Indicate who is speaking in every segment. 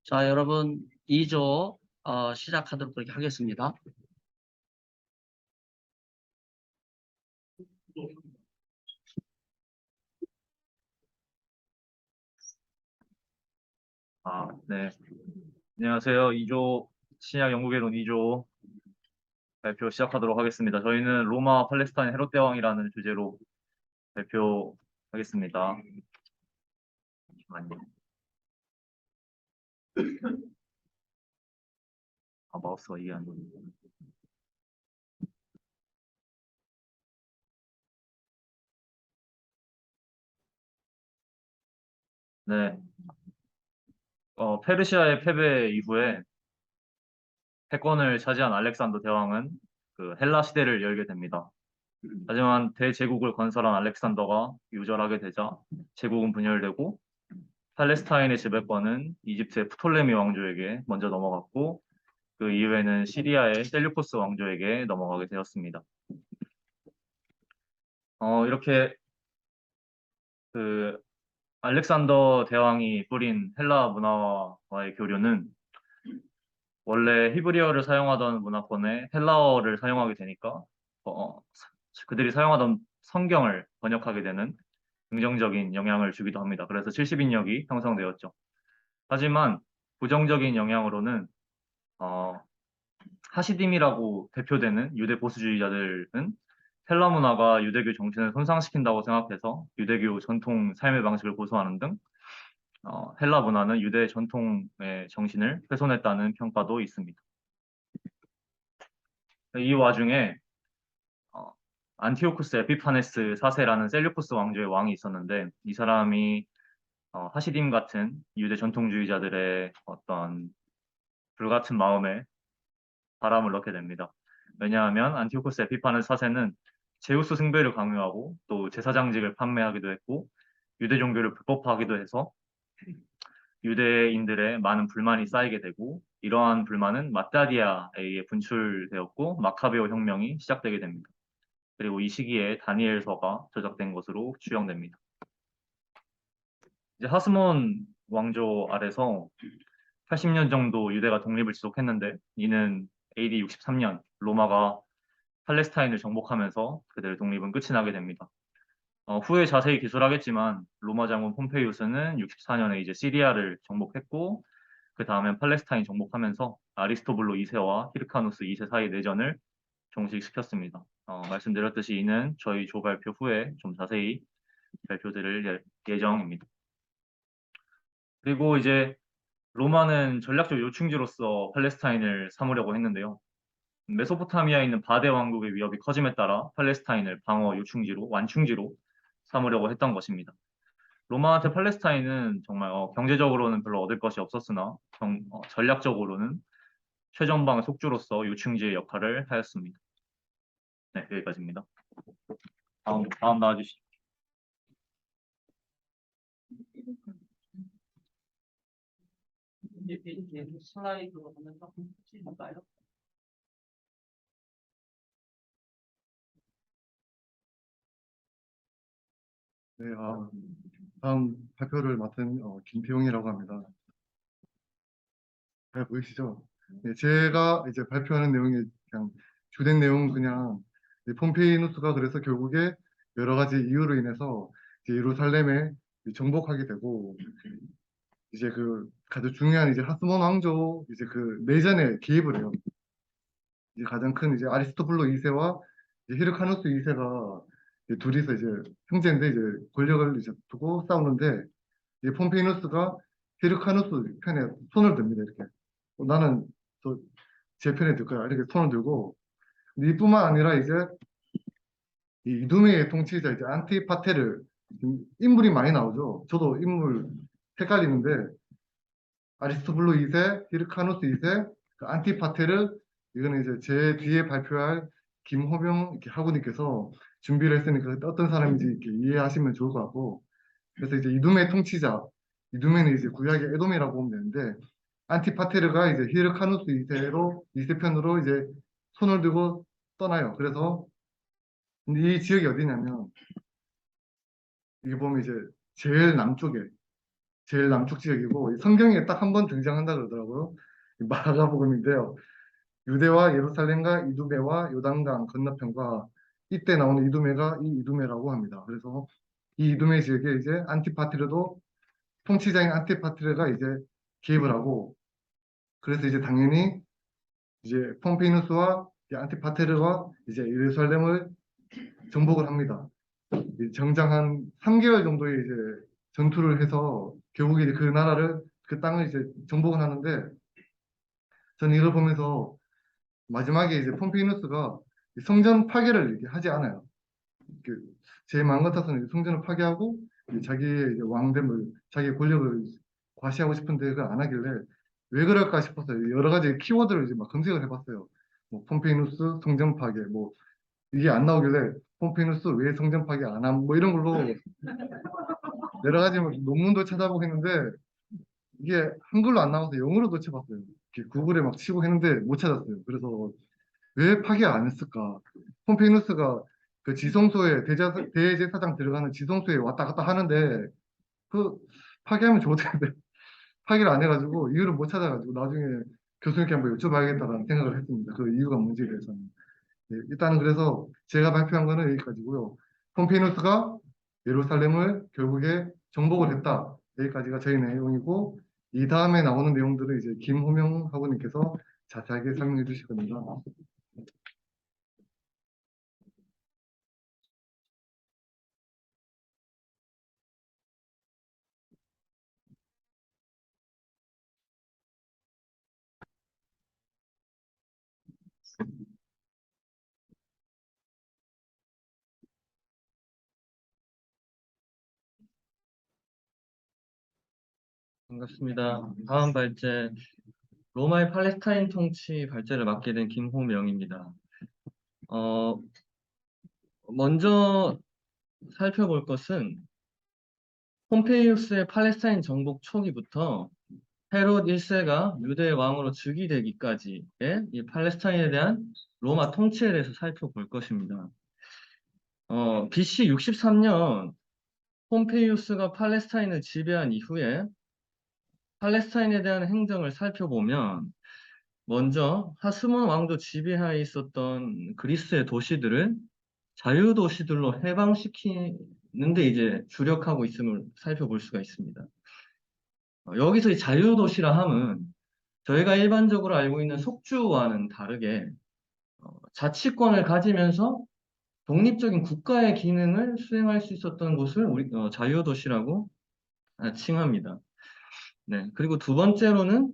Speaker 1: 자, 여러분 2조 시작하도록 그렇게 하겠습니다.
Speaker 2: 네. 안녕하세요. 2조 신약연구개론 2조 발표 시작하도록 하겠습니다. 저희는 로마 팔레스타인 헤롯 대왕이라는 주제로 발표하겠습니다. 잠시만요. 마우스가 이게 안 되네. 네. 페르시아의 패배 이후에 패권을 차지한 알렉산더 대왕은 그 헬라 시대를 열게 됩니다. 하지만 대제국을 건설한 알렉산더가 유절하게 되자 제국은 분열되고 팔레스타인의 지배권은 이집트의 프톨레미 왕조에게 먼저 넘어갔고 그 이후에는 시리아의 셀류코스 왕조에게 넘어가게 되었습니다. 이렇게 그 알렉산더 대왕이 뿌린 헬라 문화와의 교류는 원래 히브리어를 사용하던 문화권에 헬라어를 사용하게 되니까 그들이 사용하던 성경을 번역하게 되는 긍정적인 영향을 주기도 합니다. 그래서 70인역이 형성되었죠. 하지만 부정적인 영향으로는 하시딤이라고 대표되는 유대 보수주의자들은 헬라 문화가 유대교 정신을 손상시킨다고 생각해서 유대교 전통 삶의 방식을 고수하는 등 헬라 문화는 유대 전통의 정신을 훼손했다는 평가도 있습니다. 이 와중에 안티오쿠스 에피파네스 4세라는 셀류쿠스 왕조의 왕이 있었는데 이 사람이 하시딤 같은 유대 전통주의자들의 어떤 불같은 마음에 바람을 넣게 됩니다. 왜냐하면 안티오쿠스 에피파네스 4세는 제우스 숭배를 강요하고 또 제사장직을 판매하기도 했고 유대 종교를 불법화하기도 해서 유대인들의 많은 불만이 쌓이게 되고 이러한 불만은 마따디아에 의해 분출되었고 마카베오 혁명이 시작되게 됩니다. 그리고 이 시기에 다니엘서가 저작된 것으로 추정됩니다. 이제 하스몬 왕조 아래서 80년 정도 유대가 독립을 지속했는데 이는 AD 63년 로마가 팔레스타인을 정복하면서 그들의 독립은 끝이 나게 됩니다. 후에 자세히 기술하겠지만 로마 장군 폼페이우스는 64년에 이제 시리아를 정복했고 그 다음엔 팔레스타인 정복하면서 아리스토블로 2세와 히르카누스 2세 사이 내전을 종식시켰습니다. 말씀드렸듯이 이는 저희 조 발표 후에 좀 자세히 발표드릴 예정입니다. 그리고 이제 로마는 전략적 요충지로서 팔레스타인을 삼으려고 했는데요. 메소포타미아에 있는 바데 왕국의 위협이 커짐에 따라 팔레스타인을 방어 요충지로, 완충지로 삼으려고 했던 것입니다. 로마한테 팔레스타인은 정말 경제적으로는 별로 얻을 것이 없었으나 전략적으로는 최전방의 속주로서 요충지의 역할을 하였습니다. 네, 여기까지입니다. 다음 나와주시죠.
Speaker 1: 슬라이드로 하면서 볼까요?
Speaker 3: 네, 다음 발표를 맡은 김태용이라고 합니다. 잘 보이시죠? 네, 제가 이제 발표하는 내용이 그냥 주된 내용은 그냥 폼페이누스가 그래서 결국에 여러 가지 이유로 인해서 이제 예루살렘에 정복하게 되고 이제 그 가장 중요한 이제 하스몬 왕조 이제 그 내전에 개입을 해요. 이제 가장 큰 이제 아리스토블로 2세와 이제 히르카누스 2세가 둘이서 이제 형제인데 이제 권력을 이제 두고 싸우는데 이제 폼페이누스가 히르카누스 편에 손을 듭니다. 이렇게 나는 제 편에 들 거야 이렇게 손을 들고 이뿐만 아니라 이제 이 이두메의 통치자 이제 안티파테를 인물이 많이 나오죠. 저도 인물 헷갈리는데 아리스토블로 2세, 히르카누스 2세, 그 안티파테를 이거는 이제 제 뒤에 발표할 김호병 학우님께서 준비를 했으니까 어떤 사람인지 이렇게 이해하시면 좋을 것 같고 그래서 이제 이두메 통치자, 이두메는 이제 구약의 에돔이라고 보면 되는데 안티파테르가 이제 히르카누스 2세편으로 이제 손을 들고 떠나요. 그래서 근데 이 지역이 어디냐면 이게 보면 이제 제일 남쪽에 제일 남쪽 지역이고 성경에 딱 한 번 등장한다 그러더라고요. 이 마가복음인데요. 유대와 예루살렘과 이두메와 요단강 건너편과 이때 나오는 이두메가 이 이두메라고 합니다. 그래서 이 이두메 지역에 이제 안티파트르도 통치자인 안티파트르가 이제 개입을 하고 그래서 이제 당연히 이제 폼페이누스와 이 안티파트르가 이제 예루살렘을 정복을 합니다. 정장 한 3개월 정도의 이제 전투를 해서 결국에 이제 그 나라를 그 땅을 이제 정복을 하는데 저는 이걸 보면서 마지막에 이제 폼페이누스가 성전 파괴를 이렇게 하지 않아요. 그, 제 마음 같아서는 성전을 파괴하고 자기의 이제 왕됨을, 자기의 권력을 과시하고 싶은데 그걸 안 하길래 왜 그럴까 싶었어요. 여러 가지 키워드를 이제 막 검색을 해봤어요. 뭐 폼페이누스 성전 파괴, 뭐 이게 안 나오길래 폼페이누스 왜 성전 파괴 안 함, 뭐 이런 걸로 여러 가지 막 논문도 찾아보고 했는데 이게 한글로 안 나와서 영어로도 쳐봤어요. 이렇게 구글에 막 치고 했는데 못 찾았어요. 그래서 왜 파괴 안 했을까? 폼페이누스가 그 지성소에 대제사장 들어가는 지성소에 왔다 갔다 하는데 그 파괴하면 좋을 텐데 파괴를 안 해가지고 이유를 못 찾아가지고 나중에 교수님께 한번 여쭤봐야겠다라는 생각을 했습니다. 그 이유가 뭔지에 대해서는. 네, 일단은 그래서 제가 발표한 거는 여기까지고요. 폼페이누스가 예루살렘을 결국에 정복을 했다. 여기까지가 저희 내용이고 이 다음에 나오는 내용들은 이제 김호명 학우님께서 자세하게 설명해 주실 겁니다.
Speaker 1: 반갑습니다. 다음 발제, 로마의 팔레스타인 통치 발제를 맡게 된 김호명입니다. 먼저 살펴볼 것은 폼페이우스의 팔레스타인 정복 초기부터 헤롯 1세가 유대의 왕으로 즉위되기까지의 이 팔레스타인에 대한 로마 통치에 대해서 살펴볼 것입니다. BC 63년 폼페이우스가 팔레스타인을 지배한 이후에 팔레스타인에 대한 행정을 살펴보면 먼저 하스몬 왕조 지배하에 있었던 그리스의 도시들을 자유도시들로 해방시키는데 이제 주력하고 있음을 살펴볼 수가 있습니다. 여기서 이 자유도시라 함은 저희가 일반적으로 알고 있는 속주와는 다르게 자치권을 가지면서 독립적인 국가의 기능을 수행할 수 있었던 곳을 우리 자유도시라고 칭합니다. 네, 그리고 두 번째로는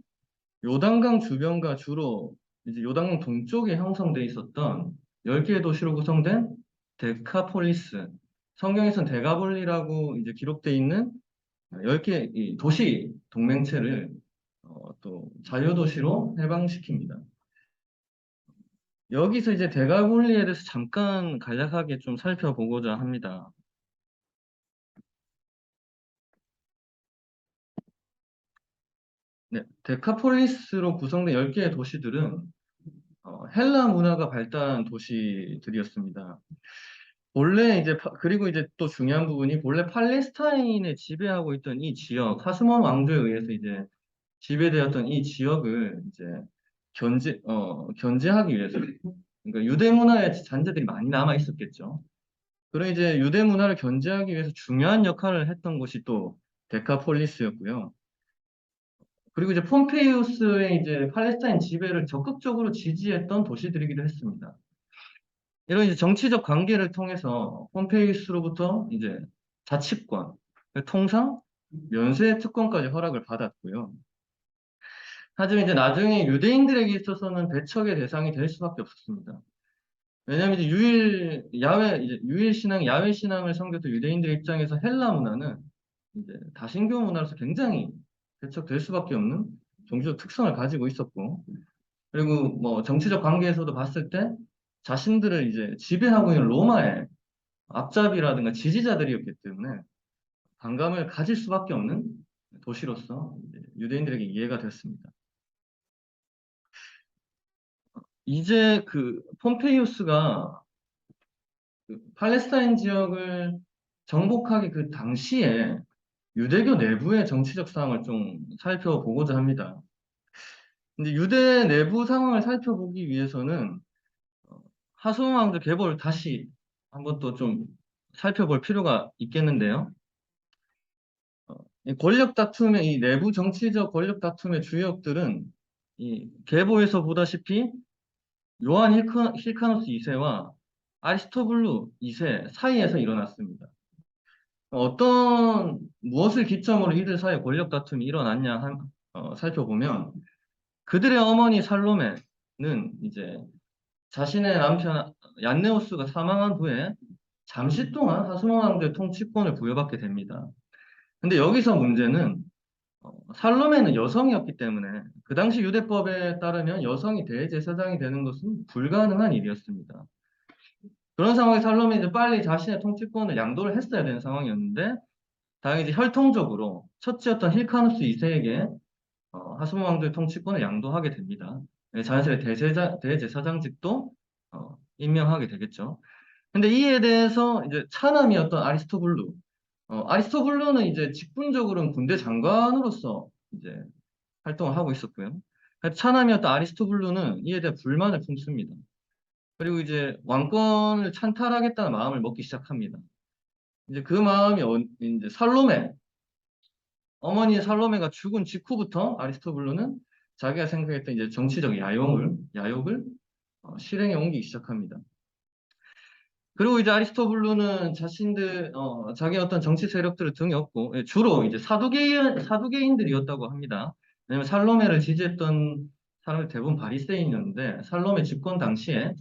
Speaker 1: 요단강 주변과 주로 이제 요단강 동쪽에 형성돼 있었던 10개의 도시로 구성된 데카폴리스, 성경에선 데가볼리라고 이제 기록돼 있는 10개 이 도시 동맹체를 또 자유도시로 해방시킵니다. 여기서 이제 데가볼리에 대해서 잠깐 간략하게 좀 살펴보고자 합니다. 네, 데카폴리스로 구성된 10개의 도시들은 헬라 문화가 발달한 도시들이었습니다. 본래 이제 그리고 이제 또 중요한 부분이 본래 팔레스타인에 지배하고 있던 이 지역, 하스몬 왕조에 의해서 이제 지배되었던 이 지역을 이제 견제하기 위해서 그러니까 유대 문화의 잔재들이 많이 남아 있었겠죠. 그런 이제 유대 문화를 견제하기 위해서 중요한 역할을 했던 곳이 또 데카폴리스였고요. 그리고 이제 폼페이우스의 이제 팔레스타인 지배를 적극적으로 지지했던 도시들이기도 했습니다. 이런 이제 정치적 관계를 통해서 폼페이우스로부터 이제 자치권, 통상 면세 특권까지 허락을 받았고요. 하지만 이제 나중에 유대인들에게 있어서는 배척의 대상이 될 수밖에 없었습니다. 왜냐하면 이제 유일 신앙, 야훼 신앙을 섬겼던 유대인들 입장에서 헬라 문화는 이제 다신교 문화로서 굉장히 배척될 수밖에 없는 종교적 특성을 가지고 있었고, 그리고 뭐 정치적 관계에서도 봤을 때 자신들을 이제 지배하고 있는 로마의 앞잡이라든가 지지자들이었기 때문에 반감을 가질 수밖에 없는 도시로서 이제 유대인들에게 이해가 됐습니다. 이제 그 폼페이우스가 그 팔레스타인 지역을 정복하기 그 당시에 유대교 내부의 정치적 상황을 좀 살펴보고자 합니다. 근데 유대 내부 상황을 살펴보기 위해서는 하수왕조 계보를 다시 한번 또 좀 살펴볼 필요가 있겠는데요. 이 권력 다툼의 이 내부 정치적 권력 다툼의 주역들은 이 계보에서 보다시피 요한 힐카노스 2세와 아리스토블루 2세 사이에서 일어났습니다. 무엇을 기점으로 이들 사이에 권력 다툼이 일어났냐 살펴보면 그들의 어머니 살로메는 이제 자신의 남편 얀네오스가 사망한 후에 잠시 동안 하스몬 왕조의 통치권을 부여받게 됩니다. 근데 여기서 문제는 살로메는 여성이었기 때문에 그 당시 유대법에 따르면 여성이 대제사장이 되는 것은 불가능한 일이었습니다. 그런 상황에 살로메는 이제 빨리 자신의 통치권을 양도를 했어야 되는 상황이었는데 다행히 이제 혈통적으로 첫째였던 힐카누스 2세에게 하스몬 왕조의 통치권을 양도하게 됩니다. 자연스레 대제사장직도 임명하게 되겠죠. 근데 이에 대해서 이제 차남이었던 아리스토블루는 이제 직분적으로는 군대 장관으로서 이제 활동을 하고 있었고요. 차남이었던 아리스토블루는 이에 대해 불만을 품습니다. 그리고 이제 왕권을 찬탈하겠다는 마음을 먹기 시작합니다. 이제 그 마음이 이제 어머니 살로메가 죽은 직후부터 아리스토블루는 자기가 생각했던 이제 정치적 야욕을 실행에 옮기기 시작합니다. 그리고 이제 아리스토블루는 자기 어떤 정치 세력들을 등에 업고, 주로 이제 사두개인들이었다고 합니다. 왜냐면 살로메를 지지했던 사람이 대부분 바리새인이었는데, 살로메 집권 당시에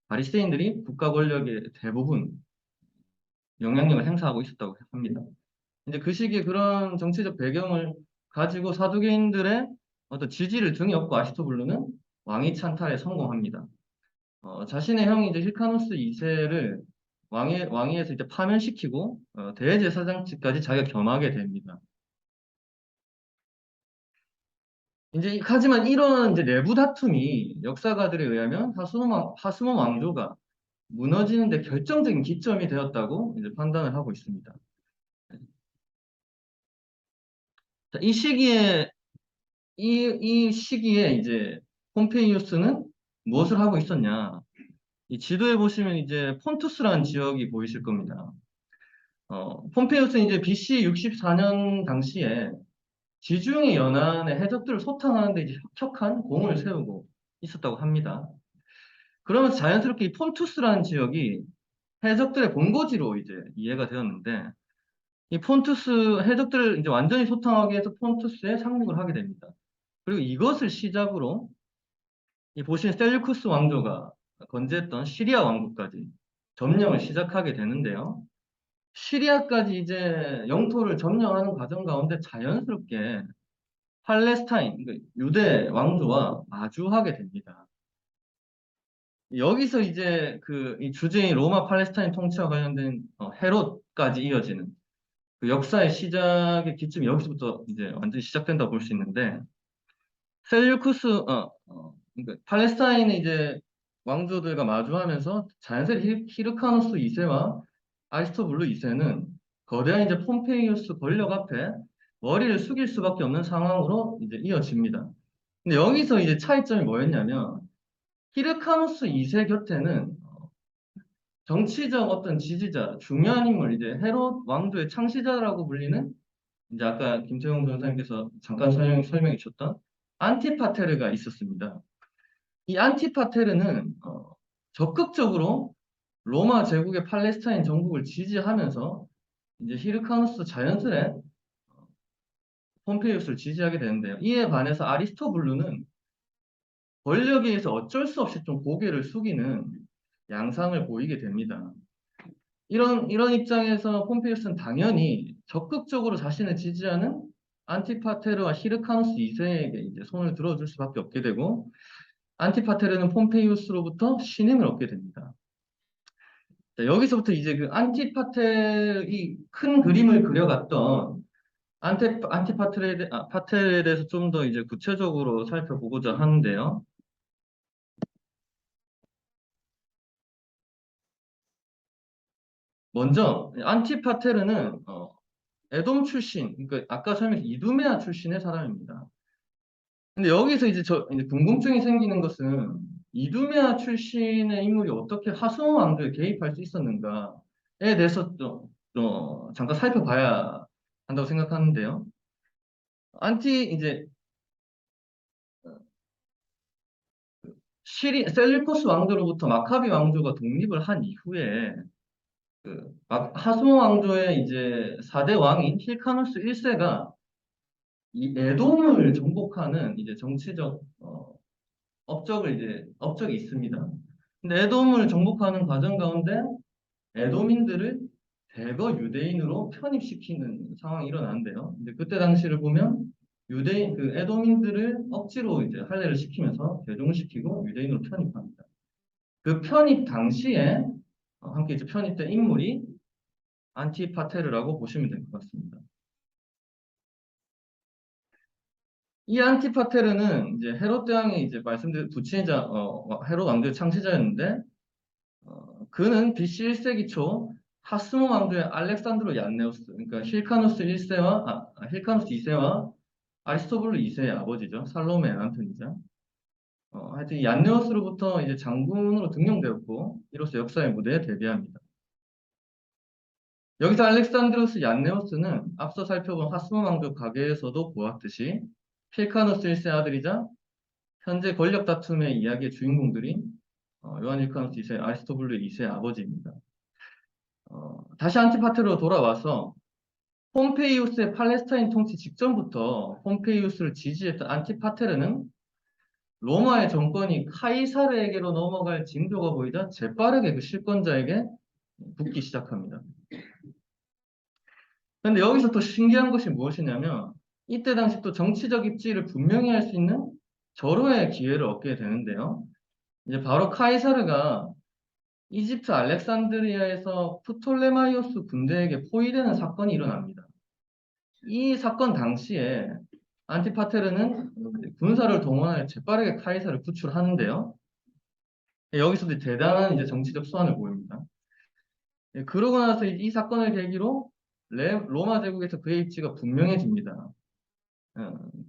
Speaker 1: 바리새인들이 국가 권력의 대부분 영향력을 행사하고 있었다고 합니다. 이제 그 시기에 그런 정치적 배경을 가지고 사두개인들의 어떤 지지를 등에 업고 아리스토블루는 왕위 찬탈에 성공합니다. 자신의 형이 이제 힐카노스 2세를 왕위에서 이제 파면시키고 대제사장직까지 자기가 겸하게 됩니다. 이제 하지만 이런 이제 내부 다툼이 역사가들에 의하면 하스몬 왕조가 무너지는데 결정적인 기점이 되었다고 이제 판단을 하고 있습니다. 자, 이 시기에 이제 폼페이우스는 무엇을 하고 있었냐? 이 지도에 보시면 이제 폰투스라는 지역이 보이실 겁니다. 폼페이우스는 이제 BC 64년 당시에 지중해 연안의 해적들을 소탕하는데 이제 혁혁한 공을 세우고 있었다고 합니다. 그러면서 자연스럽게 이 폰투스라는 지역이 해적들의 본거지로 이제 이해가 되었는데, 이 폰투스 해적들을 이제 완전히 소탕하기 위해서 폰투스에 상륙을 하게 됩니다. 그리고 이것을 시작으로 이 보시는 셀류쿠스 왕조가 건재했던 시리아 왕국까지 점령을 시작하게 되는데요. 시리아까지 이제 영토를 점령하는 과정 가운데 자연스럽게 팔레스타인, 그러니까 유대 왕조와 마주하게 됩니다. 여기서 이제 이 주제인 로마 팔레스타인 통치와 관련된 헤롯까지 이어지는 그 역사의 시작의 기점이 여기서부터 이제 완전히 시작된다고 볼 수 있는데, 셀류쿠스, 그러니까 팔레스타인의 이제 왕조들과 마주하면서 자연스레 히르카누스 2세와 아리스토블루 2세는 거대한 이제 폼페이우스 권력 앞에 머리를 숙일 수밖에 없는 상황으로 이제 이어집니다. 근데 여기서 이제 차이점이 뭐였냐면, 히르카누스 2세 곁에는 정치적 어떤 지지자, 중요한 인물, 이제 헤롯 왕조의 창시자라고 불리는 이제 아까 김태용 변호사님께서 잠깐 설명해 주셨던 안티파테르가 있었습니다. 이 안티파테르는 적극적으로 로마 제국의 팔레스타인 정복을 지지하면서 이제 히르카누스 자연스레 폼페이우스를 지지하게 되는데요. 이에 반해서 아리스토블루는 권력에 의해서 어쩔 수 없이 좀 고개를 숙이는 양상을 보이게 됩니다. 이런 입장에서 폼페이우스는 당연히 적극적으로 자신을 지지하는 안티파테르와 히르카누스 2세에게 이제 손을 들어줄 수밖에 없게 되고, 안티파테르는 폼페이우스로부터 신임을 얻게 됩니다. 자, 여기서부터 이제 그 안티파테르이 큰 그림을 그려갔던 파테르에 대해서 좀 더 이제 구체적으로 살펴보고자 하는데요. 먼저 안티파테르는 에돔 출신, 그러니까 아까 설명한 이두메아 출신의 사람입니다. 근데 여기서 이제 궁금증이 생기는 것은 이두메아 출신의 인물이 어떻게 하수모 왕조에 개입할 수 있었는가에 대해서 잠깐 살펴봐야 한다고 생각하는데요. 이제 셀류코스 왕조로부터 마카비 왕조가 독립을 한 이후에 하수모 왕조의 이제 4대 왕인 힐카누스 1세가 이 에돔을 정복하는 이제 정치적 업적이 있습니다. 근데 에돔을 정복하는 과정 가운데 에돔인들을 대거 유대인으로 편입시키는 상황이 일어나는데요. 근데 그때 당시를 보면 에돔인들을 억지로 이제 할례를 시키면서 개종을 시키고 유대인으로 편입합니다. 그 편입 당시에 함께 이제 편입된 인물이 안티파테르라고 보시면 될 것 같습니다. 이 안티파테르는 이제 헤롯 대왕의 이제 말씀드린 부친이자 헤롯 왕조의 창시자였는데 그는 BC 1세기 초 하스모 왕조의 알렉산드로 얀네오스 그러니까 힐카누스 2세와 아리스토블루 2세의 아버지죠. 살로메 안토니자. 하여튼 얀네오스로부터 이제 장군으로 등용되었고 이로써 역사의 무대에 데뷔합니다. 여기서 알렉산드로스 얀네오스는 앞서 살펴본 하스모 왕조 가계에서도 보았듯이 힐카누스 1세 아들이자 현재 권력 다툼의 이야기의 주인공들인 요한 힐카누스 2세, 아리스토블루 2세 아버지입니다. 다시 안티파테르로 돌아와서 폼페이우스의 팔레스타인 통치 직전부터 폼페이우스를 지지했던 안티파테르는 로마의 정권이 카이사르에게로 넘어갈 징조가 보이자 재빠르게 그 실권자에게 붙기 시작합니다. 그런데 여기서 또 신기한 것이 무엇이냐면 이때 당시 또 정치적 입지를 분명히 할 수 있는 절호의 기회를 얻게 되는데요. 이제 바로 카이사르가 이집트 알렉산드리아에서 프톨레마이오스 군대에게 포위되는 사건이 일어납니다. 이 사건 당시에 안티파테르는 군사를 동원하여 재빠르게 카이사를 구출하는데요. 여기서도 대단한 이제 정치적 수완을 보입니다. 그러고 나서 이 사건을 계기로 로마 제국에서 그의 입지가 분명해집니다.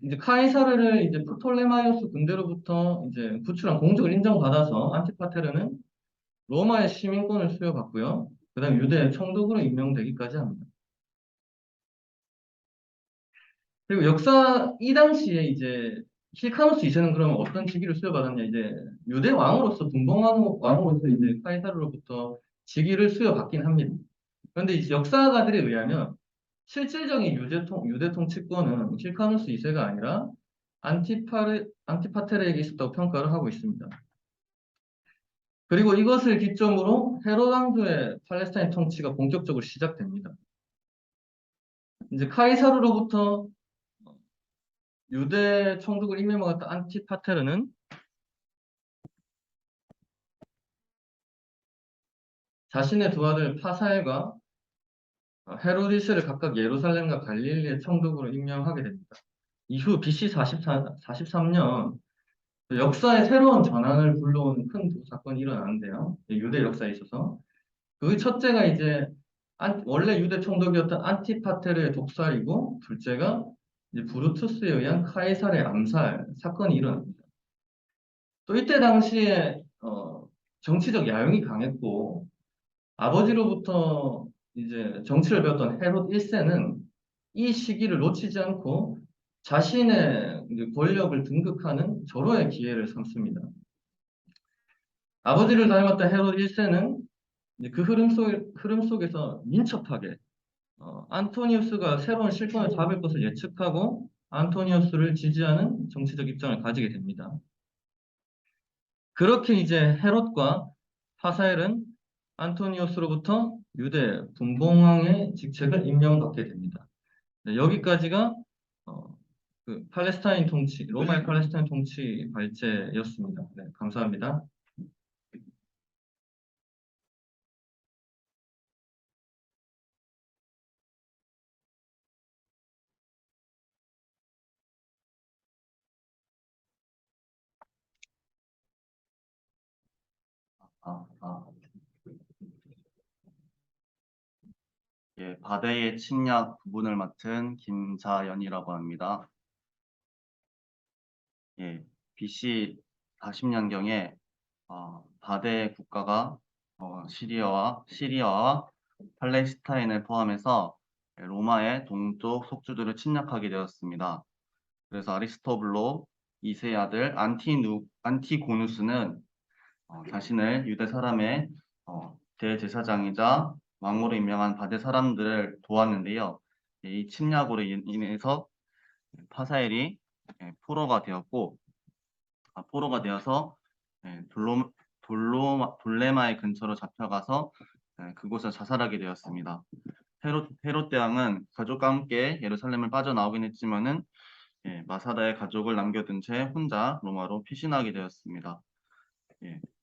Speaker 1: 이제 카이사르를 이제 프톨레마이오스 군대로부터 이제 구출한 공적을 인정받아서 안티파테르는 로마의 시민권을 수여받고요. 그다음 유대 총독으로 임명되기까지 합니다. 그리고 이 당시에 이제 힐카누스 2세는 그러면 어떤 직위를 수여받았냐? 이제 유대 왕으로서 왕으로서 이제 카이사르로부터 직위를 수여받긴 합니다. 그런데 이제 역사가들에 의하면 실질적인 유대 통치권은 힐카누스 2세가 아니라 안티파테르에게 있었다고 평가를 하고 있습니다. 그리고 이것을 기점으로 헤롯 왕조의 팔레스타인 통치가 본격적으로 시작됩니다. 이제 카이사르로부터 유대 총독을 임명받았던 안티파테르는 자신의 두 아들 파사엘과 헤로디스를 각각 예루살렘과 갈릴리의 총독으로 임명하게 됩니다. 이후 BC 43년 역사의 새로운 전환을 불러온 큰 두 사건이 일어나는데요. 유대 역사에 있어서 그 첫째가 이제 원래 유대 총독이었던 안티파테르의 독살이고 둘째가 이제 브루투스에 의한 카이사르의 암살 사건이 일어납니다. 또 이때 당시에 정치적 야용이 강했고 아버지로부터 이제 정치를 배웠던 헤롯 1세는 이 시기를 놓치지 않고 자신의 이제 권력을 등극하는 절호의 기회를 삼습니다. 아버지를 닮았던 헤롯 1세는 그 흐름 속에서 민첩하게 안토니우스가 새로운 실권을 잡을 것을 예측하고 안토니우스를 지지하는 정치적 입장을 가지게 됩니다. 그렇게 이제 헤롯과 하사엘은 안토니우스로부터 유대 분봉왕의 직책을 임명받게 됩니다. 네, 여기까지가 로마의 팔레스타인 통치 발제였습니다. 네, 감사합니다. 아, 아.
Speaker 4: 바데의 침략 부분을 맡은 김자연이라고 합니다. BC 40년경에 바데 국가가 시리아와 팔레스타인을 포함해서 로마의 동쪽 속주들을 침략하게 되었습니다. 그래서 아리스토블로 2세의 아들 안티고누스는 자신을 유대 사람의 대제사장이자 왕으로 임명한 바데 사람들을 도왔는데요. 이 침략으로 인해서 파사엘이 포로가 되어서 돌레마의 근처로 잡혀가서 그곳에서 자살하게 되었습니다. 헤롯 대왕은 가족과 함께 예루살렘을 빠져나오긴 했지만은 마사다의 가족을 남겨둔 채 혼자 로마로 피신하게 되었습니다.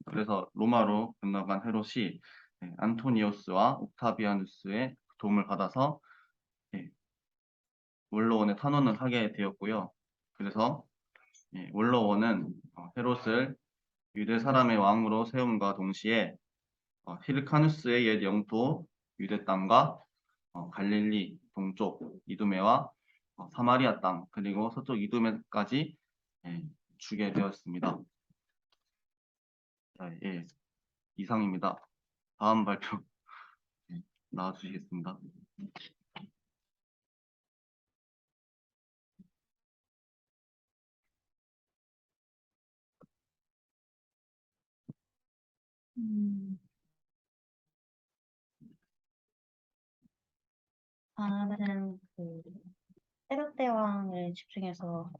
Speaker 4: 그래서 로마로 건너간 헤롯이 안토니오스와 옥타비아누스의 도움을 받아서 원로원의 탄원을 하게 되었고요. 그래서 원로원은 헤롯을 유대 사람의 왕으로 세움과 동시에 히르카누스의 옛 영토 유대 땅과 갈릴리 동쪽 이두메와 사마리아 땅 그리고 서쪽 이두메까지 주게 되었습니다. 이상입니다. 다음 발표 나와주시겠습니다.
Speaker 5: 다음은 헤롯 대왕을 집중해서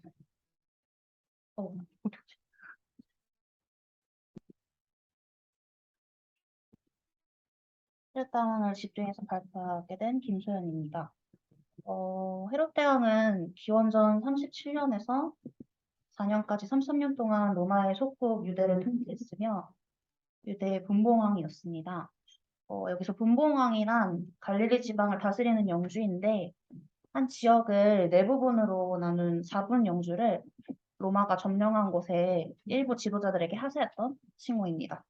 Speaker 5: 헤롯 대왕을 집중해서 발표하게 된 김소연입니다. 헤롯 대왕은 기원전 37년에서 4년까지 33년 동안 로마의 속국 유대를 통치했으며 유대의 분봉왕이었습니다. 여기서 분봉왕이란 갈릴리 지방을 다스리는 영주인데 한 지역을 네 부분으로 나눈 4분 영주를 로마가 점령한 곳에 일부 지도자들에게 하세했던 칭호입니다.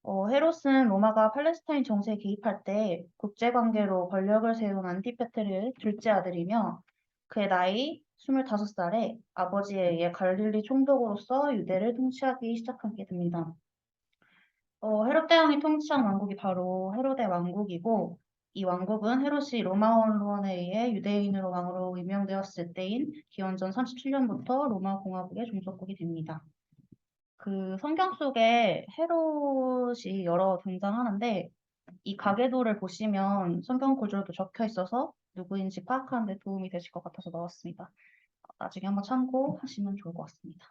Speaker 5: 헤롯은 로마가 팔레스타인 정세에 개입할 때 국제관계로 권력을 세운 안티페테르의 둘째 아들이며 그의 나이 25살에 아버지에 의해 갈릴리 총독으로서 유대를 통치하기 시작하게 됩니다. 헤롯 대왕이 통치한 왕국이 바로 헤롯의 왕국이고 이 왕국은 헤롯이 로마 원로원에 의해 유대인으로 왕으로 임명되었을 때인 기원전 37년부터 로마 공화국의 종속국이 됩니다. 그 성경 속에 헤롯이 여러 등장하는데 이 가계도를 보시면 성경 구절도 적혀 있어서 누구인지 파악하는 데 도움이 되실 것 같아서 넣었습니다. 나중에 한번 참고하시면 좋을 것 같습니다.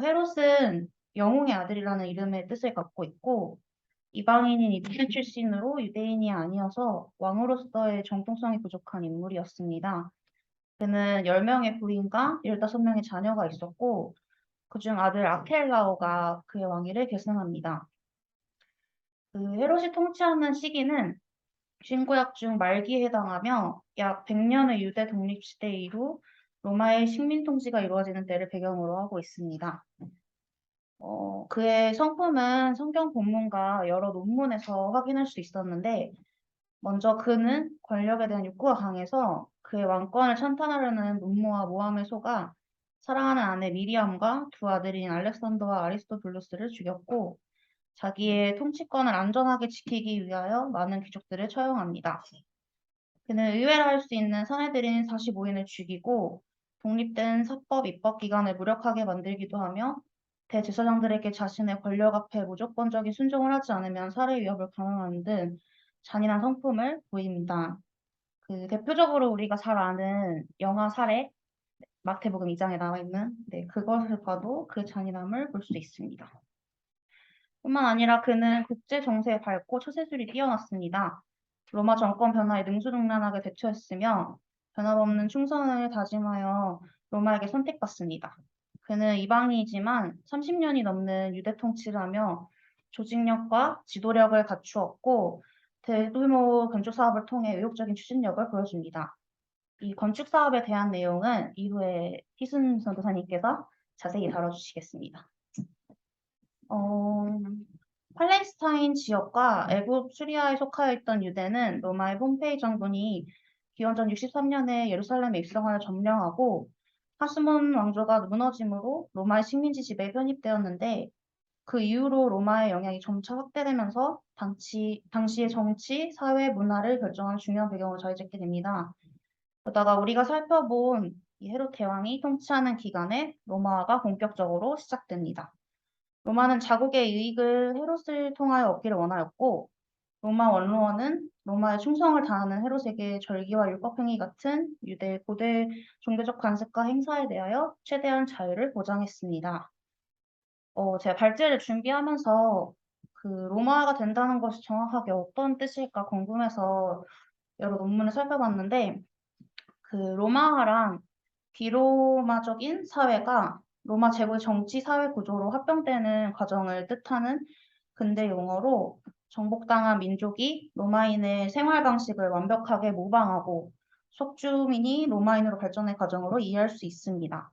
Speaker 5: 헤롯은 영웅의 아들이라는 이름의 뜻을 갖고 있고 이방인인 이스라엘 출신으로 유대인이 아니어서 왕으로서의 정통성이 부족한 인물이었습니다. 그는 10명의 부인과 15명의 자녀가 있었고 그중 아들 아켈라오가 그의 왕위를 계승합니다. 헤롯이 통치하는 시기는 신구약 중 말기에 해당하며 약 100년의 유대 독립시대 이후 로마의 식민 통치가 이루어지는 때를 배경으로 하고 있습니다. 그의 성품은 성경 본문과 여러 논문에서 확인할 수 있었는데 먼저 그는 권력에 대한 욕구가 강해서 그의 왕권을 찬탄하려는 문무와 모함에 속아 사랑하는 아내 미리암과 두 아들인 알렉산더와 아리스토블루스를 죽였고 자기의 통치권을 안전하게 지키기 위하여 많은 귀족들을 처형합니다. 그는 의회를 할 수 있는 사내들인 45인을 죽이고 독립된 사법 입법 기관을 무력하게 만들기도 하며 대제사장들에게 자신의 권력 앞에 무조건적인 순종을 하지 않으면 살해 위협을 강요하는 등 잔인한 성품을 보입니다. 대표적으로 우리가 잘 아는 영화 살해, 마태복음 2장에 나와 있는 그것을 봐도 그 잔인함을 볼 수 있습니다. 뿐만 아니라 그는 국제 정세에 밝고 처세술이 뛰어났습니다. 로마 정권 변화에 능수능란하게 대처했으며 변함없는 충성을 다짐하여 로마에게 선택받습니다. 그는 이방인이지만 30년이 넘는 유대 통치를 하며 조직력과 지도력을 갖추었고 대규모 건축 사업을 통해 의욕적인 추진력을 보여줍니다. 이 건축 사업에 대한 내용은 이후에 희순 전도사님께서 자세히 다뤄주시겠습니다. 팔레스타인 지역과 애굽, 수리아에 속하여 있던 유대는 로마의 폼페이 장군이 기원전 63년에 예루살렘에 입성하여 점령하고 하스몬 왕조가 무너짐으로 로마의 식민지 지배에 편입되었는데 그 이후로 로마의 영향이 점차 확대되면서 당시의 정치, 사회, 문화를 결정하는 중요한 배경으로 자리 잡게 됩니다. 그러다가 우리가 살펴본 이 헤롯 대왕이 통치하는 기간에 로마화가 본격적으로 시작됩니다. 로마는 자국의 이익을 헤롯을 통하여 얻기를 원하였고, 로마 원로원은 로마에 충성을 다하는 헤롯에게 절기와 율법행위 같은 유대의 고대 종교적 관습과 행사에 대하여 최대한 자유를 보장했습니다. 제가 발제를 준비하면서 그 로마화가 된다는 것이 정확하게 어떤 뜻일까 궁금해서 여러 논문을 살펴봤는데, 그 로마화란 비로마적인 사회가 로마 제국의 정치 사회 구조로 합병되는 과정을 뜻하는 근대 용어로 정복당한 민족이 로마인의 생활 방식을 완벽하게 모방하고 속주민이 로마인으로 발전의 과정으로 이해할 수 있습니다.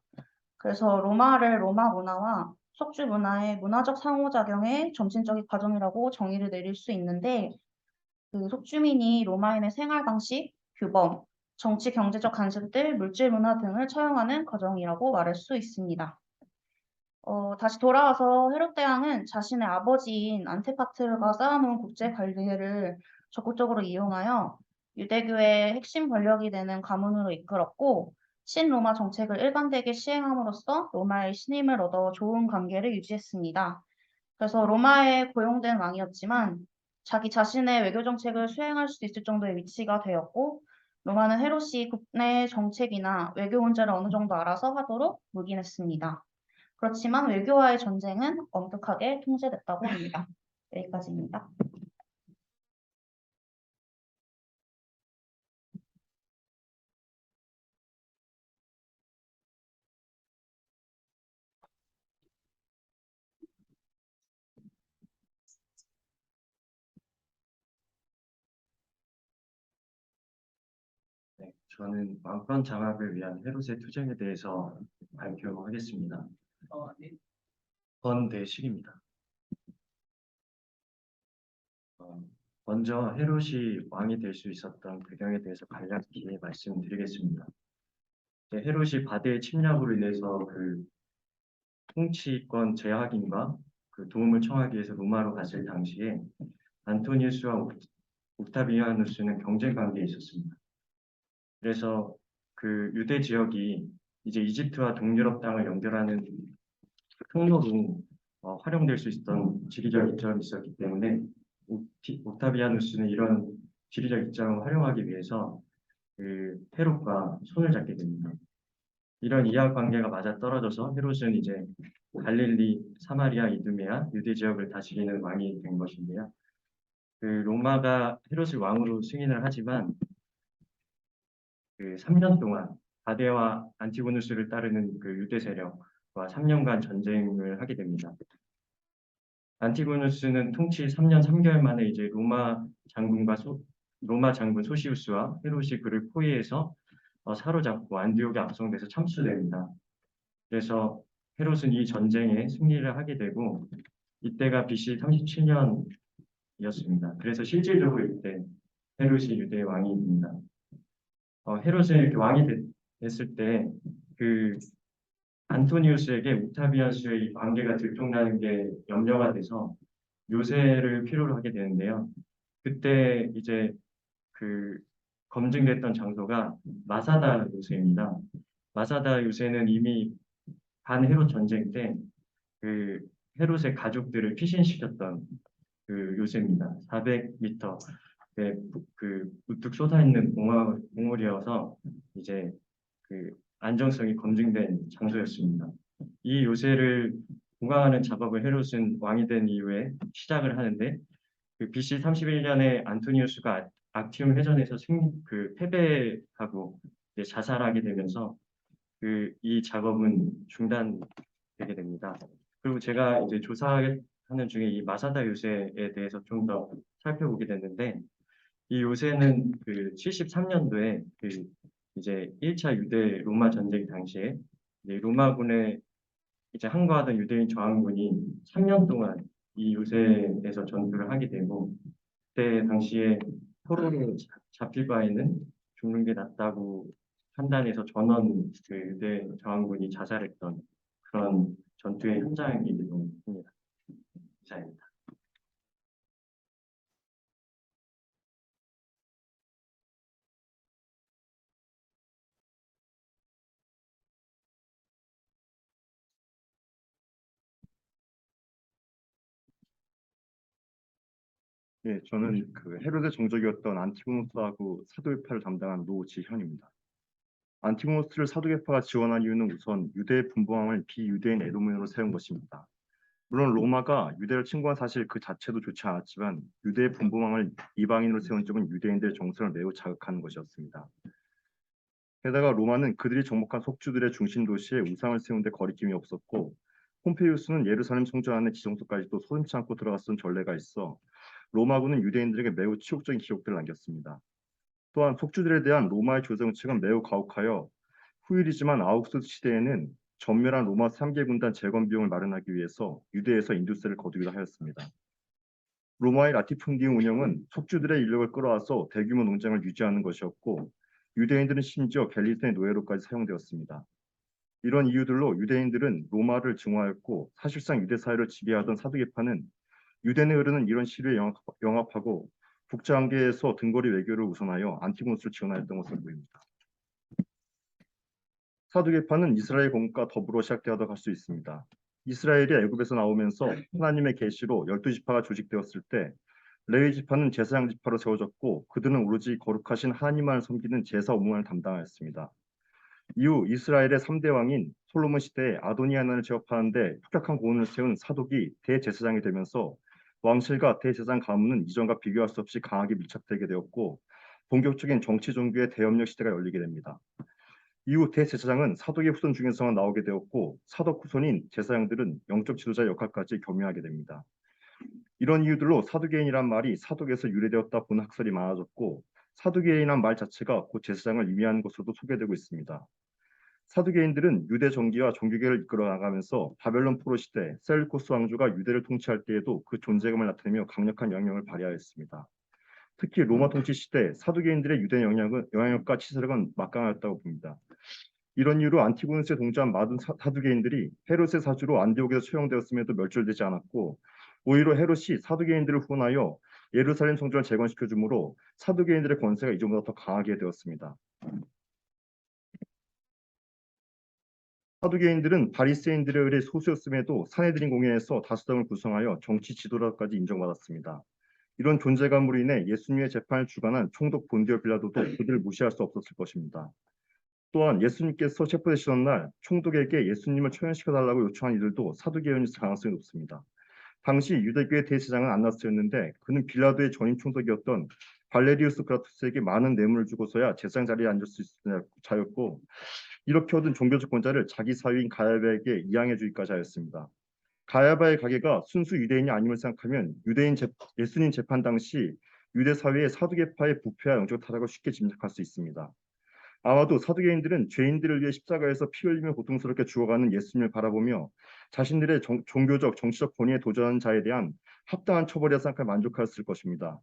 Speaker 5: 그래서 로마를 로마 문화와 속주 문화의 문화적 상호작용의 점진적인 과정이라고 정의를 내릴 수 있는데 그 속주민이 로마인의 생활 방식, 규범, 정치 경제적 관습들, 물질 문화 등을 처형하는 과정이라고 말할 수 있습니다. 다시 돌아와서 헤롯 대왕은 자신의 아버지인 안티파트르가 쌓아놓은 국제 관리를 적극적으로 이용하여 유대교의 핵심 권력이 되는 가문으로 이끌었고 신로마 정책을 일관되게 시행함으로써 로마의 신임을 얻어 좋은 관계를 유지했습니다. 그래서 로마에 고용된 왕이었지만 자기 자신의 외교 정책을 수행할 수 있을 정도의 위치가 되었고 로마는 헤롯이 국내 정책이나 외교 문제를 어느 정도 알아서 하도록 묵인했습니다. 그렇지만 외교와의 전쟁은 엄격하게 통제됐다고 합니다. 여기까지입니다.
Speaker 1: 네, 저는 왕권 장악을 위한 헤롯의 투쟁에 대해서 발표하겠습니다. 번대식입니다. 먼저 헤롯이 왕이 될 수 있었던 배경에 대해서 간략히 말씀드리겠습니다. 헤롯이 바데의 침략으로 인해서 그 통치권 제하김과 그 도움을 청하기 위해서 로마로 갔을 당시에 안토니우스와 옥타비아누스는 경쟁 관계에 있었습니다. 그래서 그 유대 지역이 이제 이집트와 동유럽 땅을 연결하는 통로로 활용될 수 있던 지리적 이점이 있었기 때문에 옥타비아누스는 이런 지리적 이점을 활용하기 위해서 그 헤롯과 손을 잡게 됩니다. 이런 이해관계가 맞아떨어져서 헤롯은 이제 갈릴리, 사마리아, 이두메아, 유대 지역을 다스리는 왕이 된 것인데요. 그 로마가 헤롯을 왕으로 승인을 하지만 그 3년 동안 바데와 안티고누스를 따르는 그 유대 세력과 3년간 전쟁을 하게 됩니다. 안티고누스는 통치 3년 3개월 만에 이제 로마 장군 소시우스와 헤롯이 그를 포위해서 사로잡고 안디옥에 압송돼서 참수됩니다. 그래서 헤롯은 이 전쟁에 승리를 하게 되고 이때가 BC 37년이었습니다. 그래서 실질적으로 이때 헤롯이 유대의 왕이 됩니다. 헤롯이 이렇게 왕이 됐을 때 그 안토니우스에게 옥타비아스의 관계가 들통나는 게 염려가 돼서 요새를 필요로 하게 되는데요. 그때 이제 그 검증됐던 장소가 마사다 요새입니다. 마사다 요새는 이미 반헤롯 전쟁 때 그 헤롯의 가족들을 피신시켰던 그 요새입니다. 400m 그 우뚝 솟아있는 봉우리여서 이제 그 안정성이 검증된 장소였습니다. 이 요새를 보강하는 작업을 헤롯은 왕이 된 이후에 시작을 하는데 그 BC 31년에 안토니우스가 악티움 해전에서 패배하고 이제 자살하게 되면서 그 이 작업은 중단되게 됩니다. 그리고 제가 이제 조사하는 중에 이 마사다 요새에 대해서 좀 더 살펴보게 됐는데 이 요새는 그 73년도에 그 이제 1차 유대 로마 전쟁 당시에 이제 로마군에 이제 항거하던 유대인 저항군이 3년 동안
Speaker 6: 이 요새에서 전투를 하게 되고 그때 당시에 포로로 잡힐 바에는 죽는 게 낫다고 판단해서 전원 그 유대 저항군이 자살했던 그런 전투의 현장이기도 합니다. 이상입니다.
Speaker 7: 예, 저는 그 헤로데 정적이었던 안티고노스하고 사도계파를 담당한 노지현입니다. 안티고노스를 사도계파가 지원한 이유는 우선 유대의 분봉함을 비유대인 에도민으로 세운 것입니다. 물론 로마가 유대를 침공한 사실 그 자체도 좋지 않았지만 유대의 분봉함을 이방인으로 세운 점은 유대인들의 정서를 매우 자극하는 것이었습니다. 게다가 로마는 그들이 정복한 속주들의 중심 도시에 우상을 세운 데 거리낌이 없었고 폼페이우스는 예루살렘 성전 안에 지정소까지도 소심치 않고 들어갔던 전례가 있어 로마군은 유대인들에게 매우 치욕적인 기록들을 남겼습니다. 또한 속주들에 대한 로마의 조정책은 매우 가혹하여 후일이지만 아우구스투스 시대에는 전멸한 로마 3개 군단 재건 비용을 마련하기 위해서 유대에서 인두세를 거두기도 하였습니다. 로마의 라티풍디움 운영은 속주들의 인력을 끌어와서 대규모 농장을 유지하는 것이었고 유대인들은 심지어 갤리세의 노예로까지 사용되었습니다. 이런 이유들로 유대인들은 로마를 증오하였고 사실상 유대 사회를 지배하던 사두개파는 유대 내 흐르는 이런 시류에 영합하고 국제관계에서 등거리 외교를 우선하여 안티고노스를 지원하였던 것으로 보입니다. 사두개파는 이스라엘 공국과 더불어 시작되었다고 할 수 있습니다. 이스라엘이 애굽에서 나오면서 하나님의 계시로 12지파가 조직되었을 때 레위 지파는 제사장 지파로 세워졌고 그들은 오로지 거룩하신 하나님만을 섬기는 제사 업무만을 담당하였습니다. 이후 이스라엘의 3대 왕인 솔로몬 시대에 아도니아난을 제압하는데 혁혁한 고원을 세운 사독이 대제사장이 되면서 왕실과 대제사장 가문은 이전과 비교할 수 없이 강하게 밀착되게 되었고 본격적인 정치 종교의 대협력 시대가 열리게 됩니다. 이후 대제사장은 사독의 후손 중에서만 나오게 되었고 사독 후손인 제사장들은 영적 지도자 역할까지 겸유하게 됩니다. 이런 이유들로 사두개인이란 말이 사독에서 유래되었다 보는 학설이 많아졌고 사두개인이란 말 자체가 곧 제사장을 의미하는 것으로도 소개되고 있습니다. 사두개인들은 유대 정기와 종교계를 이끌어 나가면서 바벨론 포로 시대 셀루코스 왕조가 유대를 통치할 때에도 그 존재감을 나타내며 강력한 영향을 발휘하였습니다. 특히 로마 통치 시대 사두개인들의 유대 영향력과 치사력은 막강하였다고 봅니다. 이런 이유로 안티고누스에 동조한 많은 사두개인들이 헤롯의 사주로 안디옥에서 처형되었음에도 멸절되지 않았고 오히려 헤롯이 사두개인들을 후원하여 예루살렘 성전을 재건시켜 주므로 사두개인들의 권세가 이전보다 더 강하게 되었습니다. 사두개인들은 바리새인들에 의해 소수였음에도 사내들인 공회에서 다수당을 구성하여 정치 지도자까지 인정받았습니다. 이런 존재감으로 인해 예수님의 재판을 주관한 총독 본디오 빌라도도 그들을 무시할 수 없었을 것입니다. 또한 예수님께서 체포되시던 날 총독에게 예수님을 처형시켜달라고 요청한 이들도 사두개인이었을 가능성이 높습니다. 당시 유대교의 대제사장은 안나스였는데 그는 빌라도의 전임 총독이었던 발레리우스 그라투스에게 많은 뇌물을 주고서야 제사장 자리에 앉을 수 있는 자였고 이렇게 얻은 종교적 권자를 자기 사위인 가야바에게 이양해 주기까지 하였습니다. 가야바의 가게가 순수 유대인이 아님을 생각하면 예수님 재판 당시 유대 사회의 사두개파의 부패와 영적 타락을 쉽게 짐작할 수 있습니다. 아마도 사두개인들은 죄인들을 위해 십자가에서 피 흘리며 고통스럽게 죽어가는 예수님을 바라보며 자신들의 종교적, 정치적 권위에 도전하는 자에 대한 합당한 처벌이라 생각해 만족하였을 것입니다.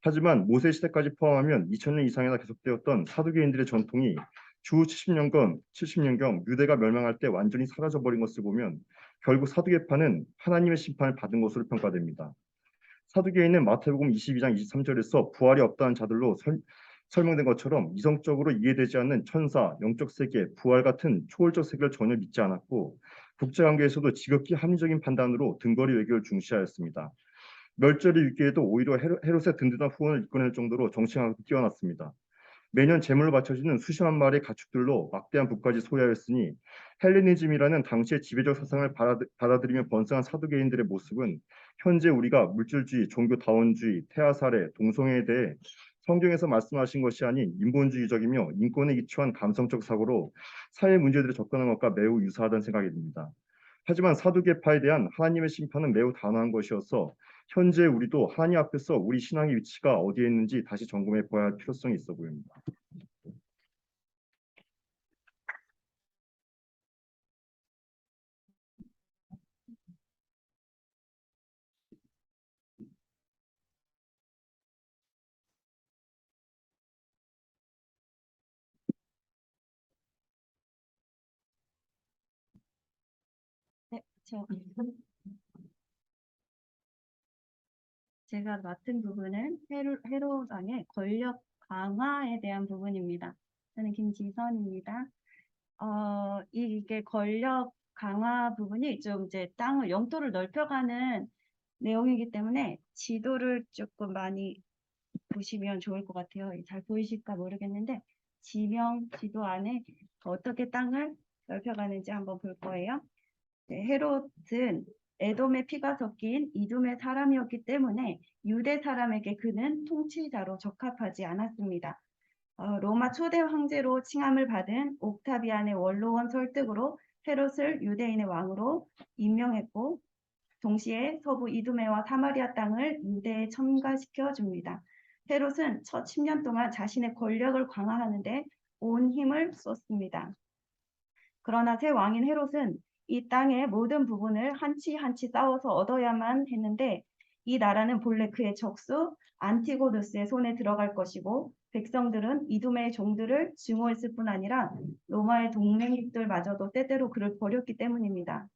Speaker 7: 하지만 모세 시대까지 포함하면 2000년 이상이나 계속되었던 사두개인들의 전통이 주 70년경 유대가 멸망할 때 완전히 사라져버린 것을 보면 결국 사두개파는 하나님의 심판을 받은 것으로 평가됩니다. 사두개인은 마태복음 22장 23절에서 부활이 없다는 자들로 설명된 것처럼 이성적으로 이해되지 않는 천사, 영적 세계, 부활 같은 초월적 세계를 전혀 믿지 않았고 국제관계에서도 지극히 합리적인 판단으로 등거리 외교를 중시하였습니다. 멸절을 위기에도 오히려 헤롯의 든든한 후원을 이끌어낼 정도로 정치학이 뛰어났습니다. 매년 제물로 바쳐지는 수십만 마리의 가축들로 막대한 부까지 소유하였으니 헬레니즘이라는 당시의 지배적 사상을 받아들이며 번성한 사두개인들의 모습은 현재 우리가 물질주의, 종교다원주의, 태아살해, 동성애에 대해 성경에서 말씀하신 것이 아닌 인본주의적이며 인권에 기초한 감성적 사고로 사회 문제들에 접근한 것과 매우 유사하다는 생각이 듭니다. 하지만 사두개파에 대한 하나님의 심판은 매우 단호한 것이어서 현재 우리도 하나님 앞에서 우리 신앙의 위치가 어디에 있는지 다시 점검해 봐야 할 필요성이 있어 보입니다.
Speaker 8: 제가 맡은 부분은 헤롯 왕의 권력 강화에 대한 부분입니다. 저는 김지선입니다. 이게 권력 강화 부분이 좀 이제 땅을 영토를 넓혀가는 내용이기 때문에 지도를 조금 많이 보시면 좋을 것 같아요. 잘 보이실까 모르겠는데 지도 안에 어떻게 땅을 넓혀가는지 한번 볼 거예요. 네, 헤롯은 에돔의 피가 섞인 이둠의 사람이었기 때문에 유대 사람에게 그는 통치자로 적합하지 않았습니다. 로마 초대 황제로 칭함을 받은 옥타비안의 원로원 설득으로 헤롯을 유대인의 왕으로 임명했고 동시에 서부 이두메와 사마리아 땅을 유대에 첨가시켜 줍니다. 헤롯은 첫 10년 동안 자신의 권력을 강화하는 데 온 힘을 쏟습니다. 그러나 새 왕인 헤롯은 이 땅의 모든 부분을 한치 한치 싸워서 얻어야만 했는데 이 나라는 본래 그의 적수 안티고누스의 손에 들어갈 것이고 백성들은 이두메의 종들을 증오했을 뿐 아니라 로마의 동맹국들마저도 때때로 그를 버렸기 때문입니다.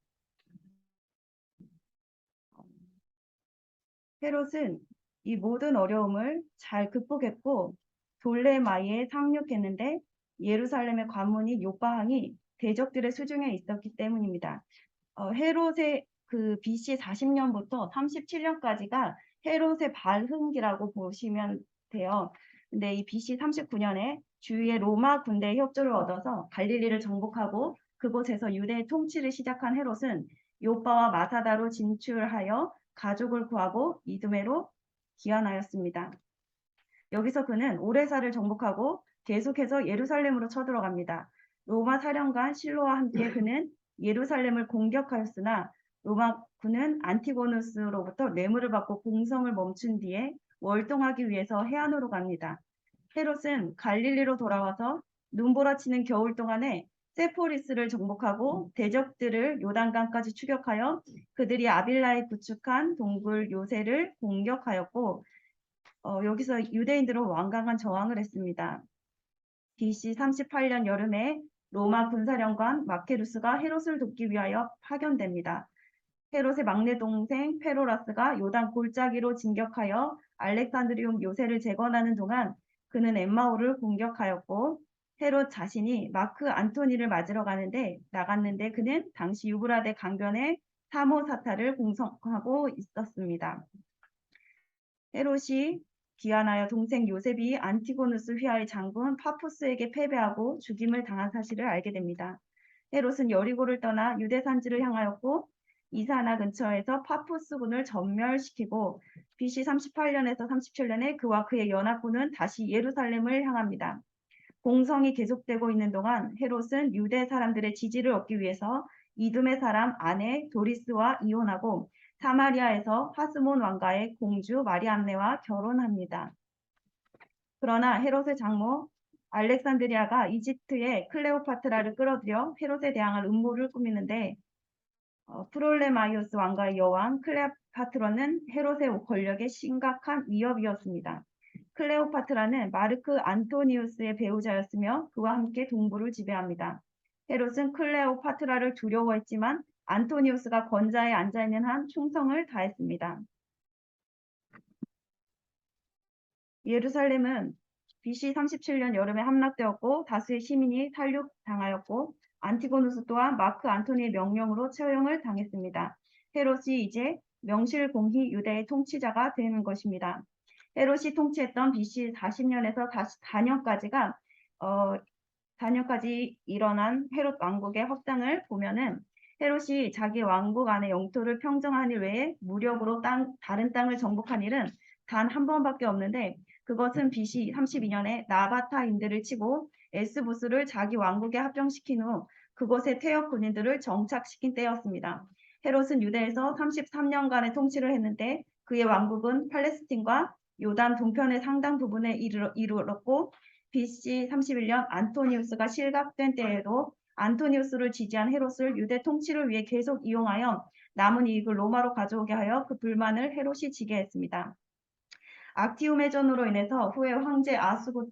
Speaker 8: 헤롯은 이 모든 어려움을 잘 극복했고 돌레마이에 상륙했는데 예루살렘의 관문인 요바항이 대적들의 수중에 있었기 때문입니다. 헤롯의 그 BC 40년부터 37년까지가 헤롯의 발흥기라고 보시면 돼요. 근데 이 BC 39년에 주위의 로마 군대의 협조를 얻어서 갈릴리를 정복하고 그곳에서 유대의 통치를 시작한 헤롯은 요바와 마사다로 진출하여 가족을 구하고 이두메로 귀환하였습니다. 여기서 그는 오레사를 정복하고 계속해서 예루살렘으로 쳐들어갑니다. 로마 사령관 실로와 함께 그는 예루살렘을 공격하였으나 로마군은 안티고누스로부터 뇌물을 받고 공성을 멈춘 뒤에 월동하기 위해서 해안으로 갑니다. 헤롯은 갈릴리로 돌아와서 눈보라치는 겨울 동안에 세포리스를 정복하고 대적들을 요단강까지 추격하여 그들이 아빌라에 구축한 동굴 요새를 공격하였고 여기서 유대인들은 완강한 저항을 했습니다. BC 38년 여름에 로마 군사령관 마케루스가 헤롯을 돕기 위하여 파견됩니다. 헤롯의 막내 동생 페로라스가 요단 골짜기로 진격하여 알렉산드리움 요새를 재건하는 동안 그는 엠마오를 공격하였고 헤롯 자신이 마크 안토니를 맞으러 나갔는데 그는 당시 유브라데 강변에 사모사타를 공성하고 있었습니다. 헤롯이 귀환하여 동생 요셉이 안티고누스 휘하의 장군 파푸스에게 패배하고 죽임을 당한 사실을 알게 됩니다. 헤롯은 여리고를 떠나 유대 산지를 향하였고 이사나 근처에서 파푸스군을 전멸시키고 BC 38년에서 37년에 그와 그의 연합군은 다시 예루살렘을 향합니다. 공성이 계속되고 있는 동안 헤롯은 유대 사람들의 지지를 얻기 위해서 이둠의 사람 아내 도리스와 이혼하고 사마리아에서 하스몬 왕가의 공주 마리암네와 결혼합니다. 그러나 헤롯의 장모 알렉산드리아가 이집트의 클레오파트라를 끌어들여 헤롯에 대항할 음모를 꾸미는데 프롤레마이오스 왕가의 여왕 클레오파트라는 헤롯의 권력에 심각한 위협이었습니다. 클레오파트라는 마르크 안토니우스의 배우자였으며 그와 함께 동부를 지배합니다. 헤롯은 클레오파트라를 두려워했지만 안토니우스가 권좌에 앉아있는 한 충성을 다했습니다. 예루살렘은 BC 37년 여름에 함락되었고 다수의 시민이 살육당하였고 안티고누스 또한 마크 안토니의 명령으로 처형을 당했습니다. 헤롯이 이제 명실공히 유대의 통치자가 되는 것입니다. 헤롯이 통치했던 BC 40년에서 44년까지가 4년까지 일어난 헤롯 왕국의 확장을 보면은 헤롯이 자기 왕국 안의 영토를 평정한 일 외에 무력으로 다른 땅을 정복한 일은 단 한 번밖에 없는데 그것은 BC 32년에 나바타인들을 치고 에스부스를 자기 왕국에 합병시킨 후 그곳에 퇴역 군인들을 정착시킨 때였습니다. 헤롯은 유대에서 33년간의 통치를 했는데 그의 왕국은 팔레스틴과 요단 동편의 상당 부분에 이르렀고 BC 31년 안토니우스가 실각된 때에도 안토니우스를 지지한 헤롯을 유대 통치를 위해 계속 이용하여 남은 이익을 로마로 가져오게 하여 그 불만을 헤롯이 지게 했습니다. 악티움 해전으로 인해서 후에 황제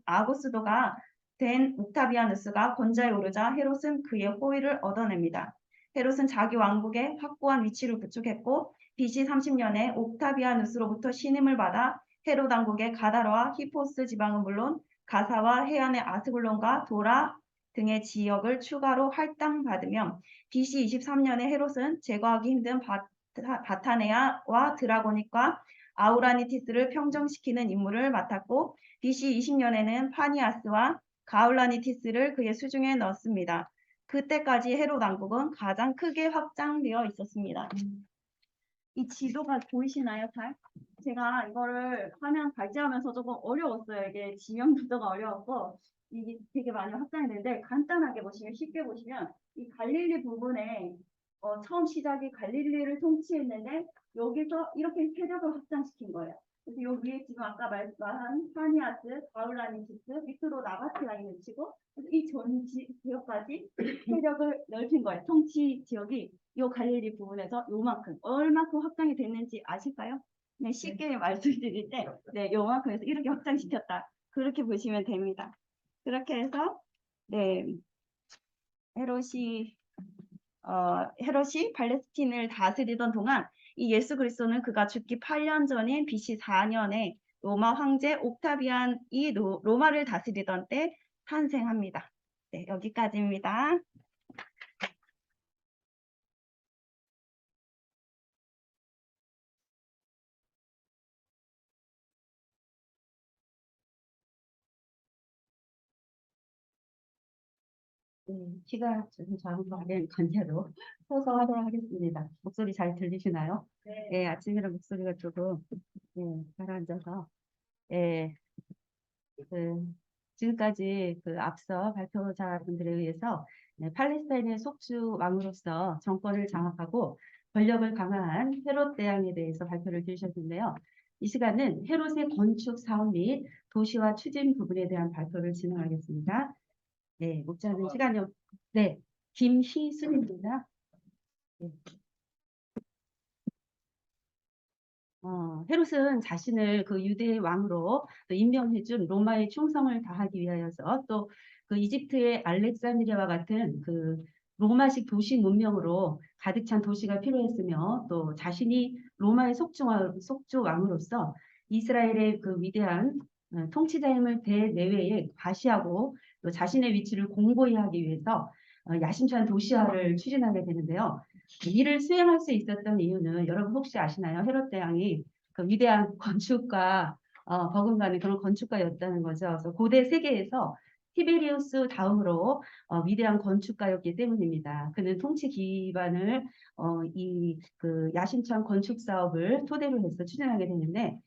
Speaker 8: 아구스도가 된 옥타비아누스가 권좌에 오르자 헤롯은 그의 호의를 얻어냅니다. 헤롯은 자기 왕국에 확고한 위치를 구축했고 BC 30년에 옥타비아누스로부터 신임을 받아 헤롯 왕국의 가다라와 히포스 지방은 물론 가사와 해안의 아스글론과 도라 등의 지역을 추가로 할당받으며 BC 23년에 헤롯은 제거하기 힘든 바타네아와 드라고닉과 아우라니티스를 평정시키는 임무를 맡았고 BC 20년에는 파니아스와 가울라니티스를 그의 수중에 넣었습니다. 그때까지 헤롯 왕국은 가장 크게 확장되어 있었습니다. 이 지도가 보이시나요, 잘? 제가 이거를 화면 발제하면서 조금 어려웠어요. 이게 지형 구도가 어려웠고 이게 되게 많이 확장이 되는데 간단하게 보시면 쉽게 보시면 이 갈릴리 부분에 처음 시작이 갈릴리를 통치했는데 여기서 이렇게 세력을 확장시킨 거예요. 그래서 요 위에 지금 아까 말한 파니아스, 바울라니티스, 밑으로 나바티가 있는 위치고 이 전 지역까지 세력을 넓힌 거예요. 통치 지역이 요 갈릴리 부분에서 요만큼 얼마큼 확장이 됐는지 아실까요? 네, 쉽게 말씀드릴 때, 네, 요만큼 해서 이렇게 확장시켰다. 그렇게 보시면 됩니다. 그렇게 해서, 네, 헤롯이 팔레스틴을 다스리던 동안 이 예수 그리스도는 그가 죽기 8년 전인 BC 4년에 로마 황제 옥타비안이 로마를 다스리던 때 탄생합니다. 네, 여기까지입니다.
Speaker 9: 키가 좀 작은 관계로 서서 하도록 하겠습니다. 목소리 잘 들리시나요?
Speaker 8: 네.
Speaker 9: 아침이라 목소리가 조금 가라앉아서 지금까지 그 앞서 발표자분들에 의해서 팔레스타인의 속주 왕으로서 정권을 장악하고 권력을 강화한 헤롯 대왕에 대해서 발표를 들으셨는데요. 이 시간은 헤롯의 건축 사업 및 도시화 추진 부분에 대한 발표를 진행하겠습니다. 네, 목자는 시간이 네, 김희순입니다. 네. 헤롯은 자신을 그 유대의 왕으로 또 임명해준 로마의 충성을 다하기 위하여서 또 그 이집트의 알렉산드리아와 같은 그 로마식 도시 문명으로 가득 찬 도시가 필요했으며 또 자신이 로마의 속주 왕으로서 이스라엘의 그 위대한 통치자임을 대내외에 과시하고 또 자신의 위치를 공고히 하기 위해서 야심찬 도시화를 추진하게 되는데요. 이를 수행할 수 있었던 이유는 여러분 혹시 아시나요? 헤롯 대왕이 그 위대한 건축가, 버금가는 그런 건축가였다는 거죠. 그래서 고대 세계에서 티베리우스 다음으로 위대한 건축가였기 때문입니다. 그는 통치 기반을 이 그 야심찬 건축 사업을 토대로 해서 추진하게 되는데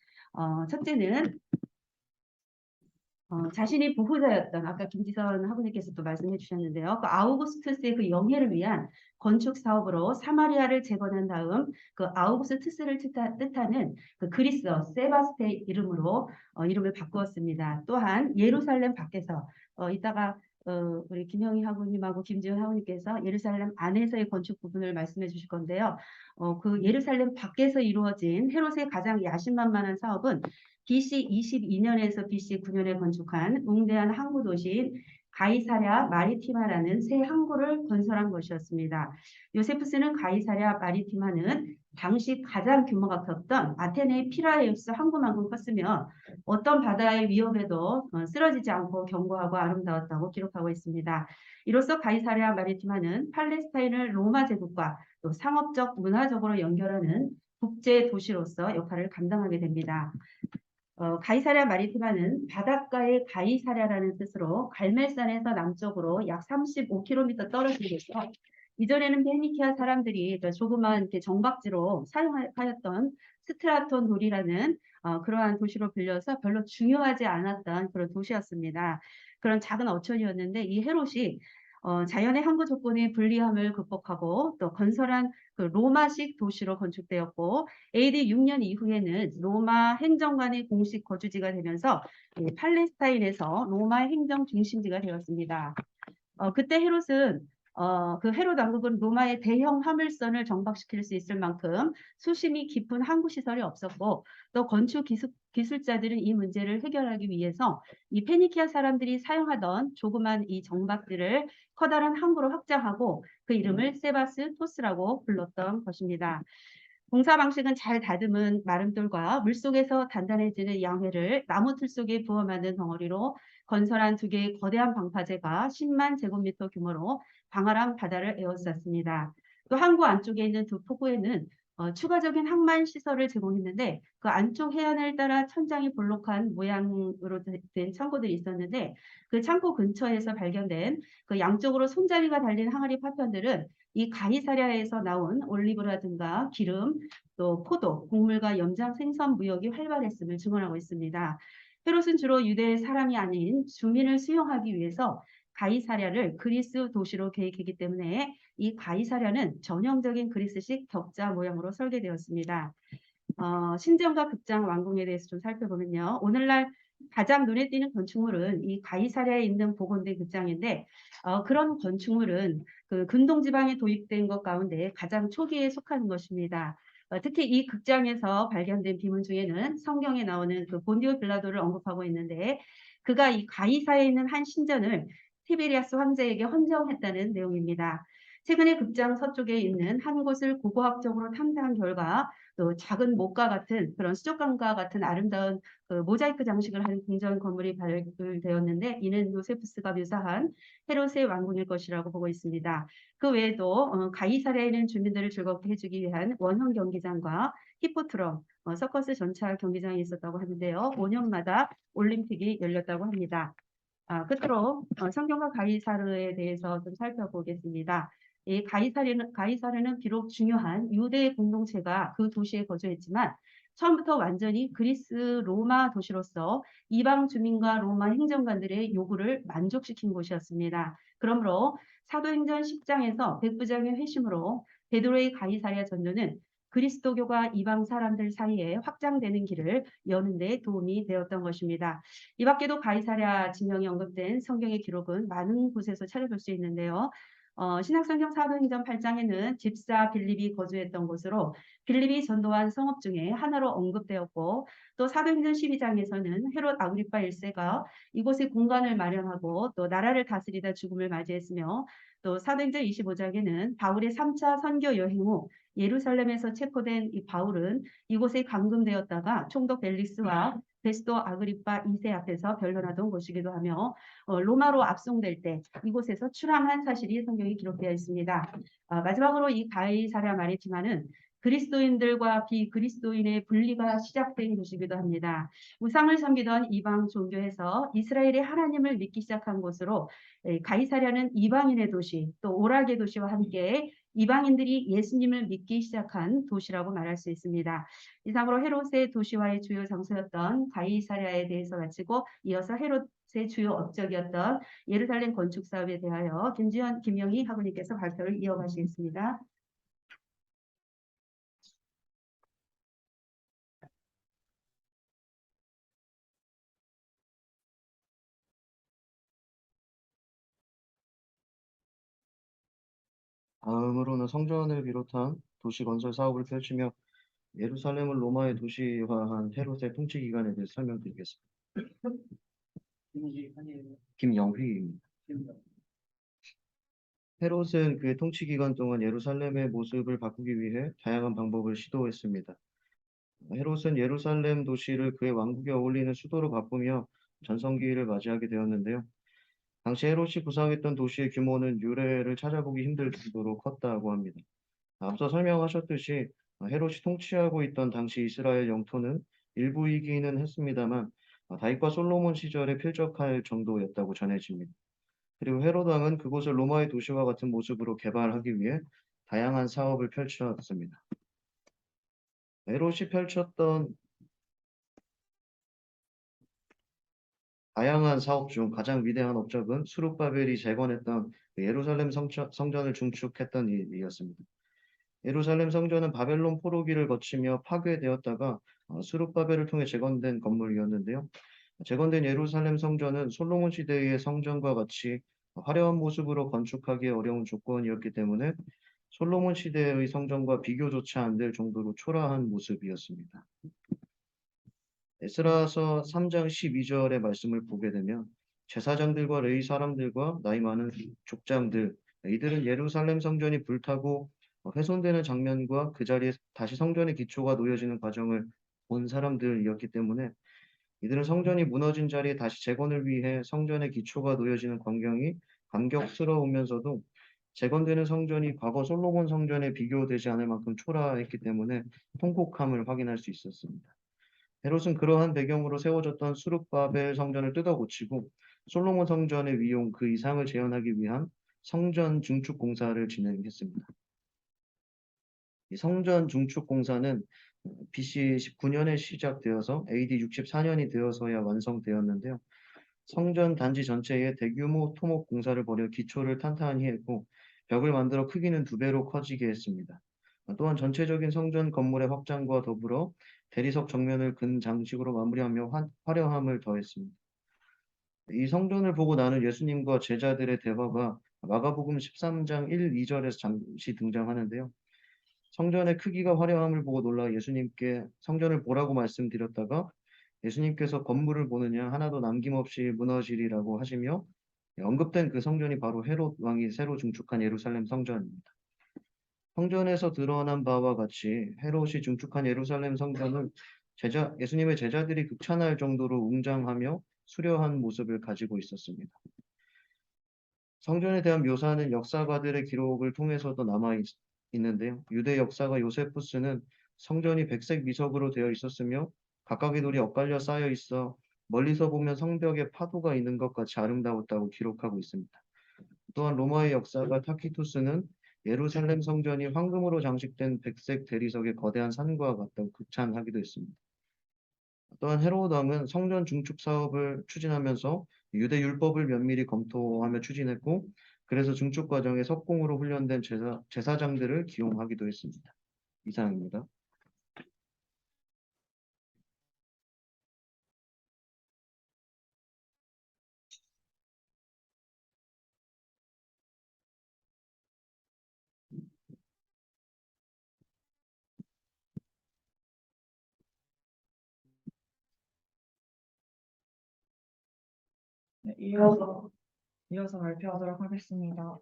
Speaker 9: 첫째는 자신이 보호자였던 아까 김지선 학우님께서도 말씀해 주셨는데요. 그 아우구스투스의 그 영예를 위한 건축 사업으로 사마리아를 재건한 다음 그 아우구스투스를 뜻하는 그 그리스어 세바스테 이름으로 이름을 바꾸었습니다. 또한 예루살렘 밖에서 이따가 우리 김영희 학우님하고 김지현 학우님께서 예루살렘 안에서의 건축 부분을 말씀해 주실 건데요. 그 예루살렘 밖에서 이루어진 헤롯의 가장 야심만만한 사업은 BC 22년에서 BC 9년에 건축한 웅대한 항구 도시인 가이사랴 마리티마라는 새 항구를 건설한 것이었습니다. 요세푸스는 가이사랴 마리티마는 당시 가장 규모가 컸던 아테네의 피라에우스 항구만큼 컸으며 어떤 바다의 위협에도 쓰러지지 않고 견고하고 아름다웠다고 기록하고 있습니다. 이로써 가이사랴 마리티마는 팔레스타인을 로마 제국과 또 상업적, 문화적으로 연결하는 국제 도시로서 역할을 감당하게 됩니다. 가이사랴 마리티마는 바닷가의 가이사랴라는 뜻으로 갈멜산에서 남쪽으로 약 35km 떨어진 곳이요. 이전에는 페니키아 사람들이 조그만 이렇게 정박지로 사용하였던 스트라톤 돌이라는 그러한 도시로 불려서 별로 중요하지 않았던 그런 도시였습니다. 그런 작은 어촌이었는데 이 헤롯이 자연의 항구 조건의 불리함을 극복하고 또 건설한 그 로마식 도시로 건축되었고 AD 6년 이후에는 로마 행정관의 공식 거주지가 되면서 팔레스타인에서 로마 행정 중심지가 되었습니다. 그때 헤롯은 그 헤롯 왕국은 로마의 대형 화물선을 정박시킬 수 있을 만큼 수심이 깊은 항구 시설이 없었고 또 건축 기술자들은 이 문제를 해결하기 위해서 이 페니키아 사람들이 사용하던 조그만 이 정박들을 커다란 항구로 확장하고 그 이름을 세바스토스라고 불렀던 것입니다. 공사 방식은 잘 다듬은 마름돌과 물속에서 단단해지는 양회를 나무 틀 속에 부어 만든 덩어리로 건설한 두 개의 거대한 방파제가 10만 제곱미터 규모로 방아람 바다를 에워쌌습니다. 또 항구 안쪽에 있는 두 포구에는 추가적인 항만 시설을 제공했는데 그 안쪽 해안을 따라 천장이 볼록한 모양으로 된 창고들이 있었는데 그 창고 근처에서 발견된 그 양쪽으로 손잡이가 달린 항아리 파편들은 이 가이사랴에서 나온 올리브라든가 기름, 또 포도, 곡물과 염장 생선 무역이 활발했음을 증언하고 있습니다. 헤롯은 주로 유대 사람이 아닌 주민을 수용하기 위해서 가이사랴를 그리스 도시로 계획했기 때문에 이 가이사랴는 전형적인 그리스식 격자 모양으로 설계되었습니다. 신전과 극장 완공에 대해서 좀 살펴보면요. 오늘날 가장 눈에 띄는 건축물은 이 가이사랴에 있는 복원된 극장인데 그런 건축물은 그 근동 지방에 도입된 것 가운데 가장 초기에 속하는 것입니다. 특히 이 극장에서 발견된 비문 중에는 성경에 나오는 그 본디오 빌라도를 언급하고 있는데 그가 이 가이사에 있는 한 신전을 티베리아스 황제에게 헌정했다는 내용입니다. 최근에 극장 서쪽에 있는 한 곳을 고고학적으로 탐사한 결과 또 작은 목과 같은 그런 수족관과 같은 아름다운 그 모자이크 장식을 한 궁전 건물이 발굴되었는데 이는 요세푸스가 묘사한 헤롯의 왕궁일 것이라고 보고 있습니다. 그 외에도 가이사랴에는 주민들을 즐겁게 해주기 위한 원형 경기장과 히포트럼, 서커스 전차 경기장이 있었다고 하는데요. 5년마다 올림픽이 열렸다고 합니다. 끝으로 성경과 가이사르에 대해서 좀 살펴보겠습니다. 이 가이사르는 비록 중요한 유대 공동체가 그 도시에 거주했지만 처음부터 완전히 그리스 로마 도시로서 이방 주민과 로마 행정관들의 요구를 만족시킨 곳이었습니다. 그러므로 사도행전 10장에서 백부장의 회심으로 베드로의 가이사랴 전도는 그리스도교가 이방 사람들 사이에 확장되는 길을 여는 데 도움이 되었던 것입니다. 이 밖에도 가이사랴 지명이 언급된 성경의 기록은 많은 곳에서 찾아볼 수 있는데요. 신약성경 사도행전 8장에는 집사 빌립이 거주했던 곳으로 빌립이 전도한 성읍 중에 하나로 언급되었고 또 사도행전 12장에서는 헤롯 아그리파 1세가 이곳에 공간을 마련하고 또 나라를 다스리다 죽음을 맞이했으며 또 사도행전 25장에는 바울의 3차 선교 여행 후 예루살렘에서 체포된 이 바울은 이곳에 감금되었다가 총독 벨릭스와 베스도 아그리파 2세 앞에서 변론하던 곳이기도 하며 로마로 압송될 때 이곳에서 출항한 사실이 성경에 기록되어 있습니다. 마지막으로 이 가이사랴 마리티마는 그리스도인들과 비그리스도인의 분리가 시작된 곳이기도 합니다. 우상을 섬기던 이방 종교에서 이스라엘의 하나님을 믿기 시작한 곳으로 가이사랴는 이방인의 도시, 또 오락의 도시와 함께 이방인들이 예수님을 믿기 시작한 도시라고 말할 수 있습니다. 이상으로 헤롯의 도시화의 주요 장소였던 가이사랴에 대해서 마치고 이어서 헤롯의 주요 업적이었던 예루살렘 건축 사업에 대하여 김지현, 김영희 학우님께서 발표를 이어가시겠습니다.
Speaker 10: 다음으로는 성전을 비롯한 도시 건설 사업을 펼치며 예루살렘을 로마의 도시화한 헤롯의 통치 기간에 대해 설명드리겠습니다. 김영휘입니다. 헤롯은 그의 통치 기간 동안 예루살렘의 모습을 바꾸기 위해 다양한 방법을 시도했습니다. 헤롯은 예루살렘 도시를 그의 왕국에 어울리는 수도로 바꾸며 전성기를 맞이하게 되었는데요. 당시 헤롯이 구상했던 도시의 규모는 유래를 찾아보기 힘들 정도로 컸다고 합니다. 앞서 설명하셨듯이 헤롯이 통치하고 있던 당시 이스라엘 영토는 일부이기는 했습니다만 다윗과 솔로몬 시절에 필적할 정도였다고 전해집니다. 그리고 헤롯 왕은 그곳을 로마의 도시와 같은 모습으로 개발하기 위해 다양한 사업을 펼쳤습니다. 헤롯이 펼쳤던 다양한 사업 중 가장 위대한 업적은 스룹바벨이 재건했던 예루살렘 성전을 중축했던 일이었습니다. 예루살렘 성전은 바벨론 포로기를 거치며 파괴되었다가 스룹바벨을 통해 재건된 건물이었는데요. 재건된 예루살렘 성전은 솔로몬 시대의 성전과 같이 화려한 모습으로 건축하기 어려운 조건이었기 때문에 솔로몬 시대의 성전과 비교조차 안 될 정도로 초라한 모습이었습니다. 에스라서 3장 12절의 말씀을 보게 되면 제사장들과 레위 사람들과 나이 많은 족장들 이들은 예루살렘 성전이 불타고 훼손되는 장면과 그 자리에 다시 성전의 기초가 놓여지는 과정을 본 사람들이었기 때문에 이들은 성전이 무너진 자리에 다시 재건을 위해 성전의 기초가 놓여지는 광경이 감격스러우면서도 재건되는 성전이 과거 솔로몬 성전에 비교되지 않을 만큼 초라했기 때문에 통곡함을 확인할 수 있었습니다. 헤롯은 그러한 배경으로 세워졌던 수룹바벨 성전을 뜯어 고치고 솔로몬 성전의 위용 그 이상을 재현하기 위한 성전 증축 공사를 진행했습니다. 이 성전 증축 공사는 BC 19년에 시작되어서 AD 64년이 되어서야 완성되었는데요. 성전 단지 전체에 대규모 토목 공사를 벌여 기초를 탄탄히 했고 벽을 만들어 크기는 2배로 커지게 했습니다. 또한 전체적인 성전 건물의 확장과 더불어 대리석 정면을 근 장식으로 마무리하며 화려함을 더했습니다. 이 성전을 보고 나는 예수님과 제자들의 대화가 마가복음 13장 1, 2절에서 잠시 등장하는데요. 성전의 크기가 화려함을 보고 놀라 예수님께 성전을 보라고 말씀드렸다가 예수님께서 건물을 보느냐 하나도 남김없이 무너지리라고 하시며 언급된 그 성전이 바로 헤롯 왕이 새로 증축한 예루살렘 성전입니다. 성전에서 드러난 바와 같이 헤롯이 증축한 예루살렘 성전은 예수님의 제자들이 극찬할 정도로 웅장하며 수려한 모습을 가지고 있었습니다. 성전에 대한 묘사는 역사가들의 기록을 통해서도 있는데요. 유대 역사가 요세푸스는 성전이 백색 미석으로 되어 있었으며 각각의 돌이 엇갈려 쌓여 있어 멀리서 보면 성벽에 파도가 있는 것 같이 아름다웠다고 기록하고 있습니다. 또한 로마의 역사가 타키투스는 예루살렘 성전이 황금으로 장식된 백색 대리석의 거대한 산과 같다고 극찬하기도 했습니다. 또한 헤로드 왕은 성전 중축 사업을 추진하면서 유대 율법을 면밀히 검토하며 추진했고 그래서 중축 과정에 석공으로 훈련된 제사장들을 기용하기도 했습니다. 이상입니다.
Speaker 11: 네, 이어서 발표하도록 하겠습니다.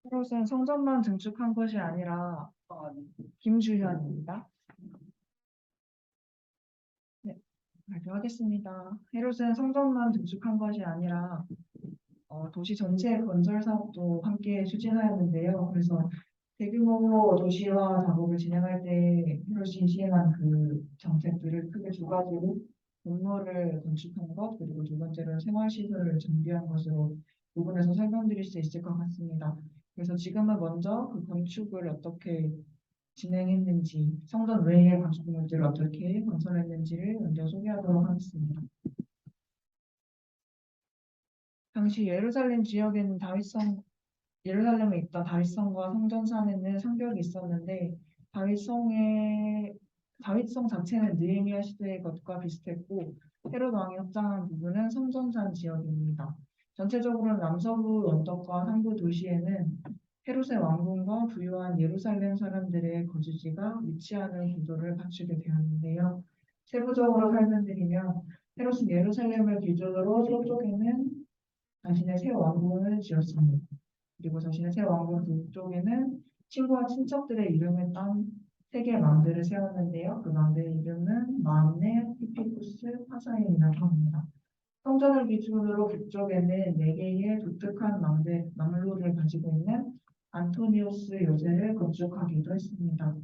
Speaker 11: 헤롯은 성전만 증축한 것이 아니라 김주현입니다. 네, 발표하겠습니다. 헤롯은 성전만 증축한 것이 아니라 도시 전체의 건설 사업도 함께 추진하였는데요. 그래서 대규모 도시화 작업을 진행할 때 헤롯이 시행한 그 정책들을 크게 두 가지로 건물을 건축한 것, 그리고 두 번째로 생활시설을 정비한 것으로 부분에서 설명드릴 수 있을 것 같습니다. 그래서 지금은 먼저 그 건축을 어떻게 진행했는지, 성전 외의 건축물들을 어떻게 건설했는지를 먼저 소개하도록 하겠습니다. 당시 예루살렘 지역에는 예루살렘에 있던 다윗성과 성전산에는 성벽이 있었는데 다윗성 자체는 느헤미야 시대의 것과 비슷했고 헤롯 왕이 확장한 부분은 성전산 지역입니다. 전체적으로 남서부 언덕과 상부 도시에는 헤롯의 왕궁과 부유한 예루살렘 사람들의 거주지가 위치하는 구조를 갖추게 되었는데요. 세부적으로 설명드리면 헤롯은 예루살렘을 기준으로 서쪽에는 자신의 새 왕궁을 지었습니다. 그리고 자신의 새 왕궁 북쪽에는 친구와 친척들의 이름을 딴 세 개의 망대를 세웠는데요. 그 망대의 이름은 마암네, 히피쿠스, 파사인이라고 합니다. 성전을 기준으로 북쪽에는 네 개의 독특한 망루를 가지고 있는 안토니우스 요새를 건축하기도 했습니다.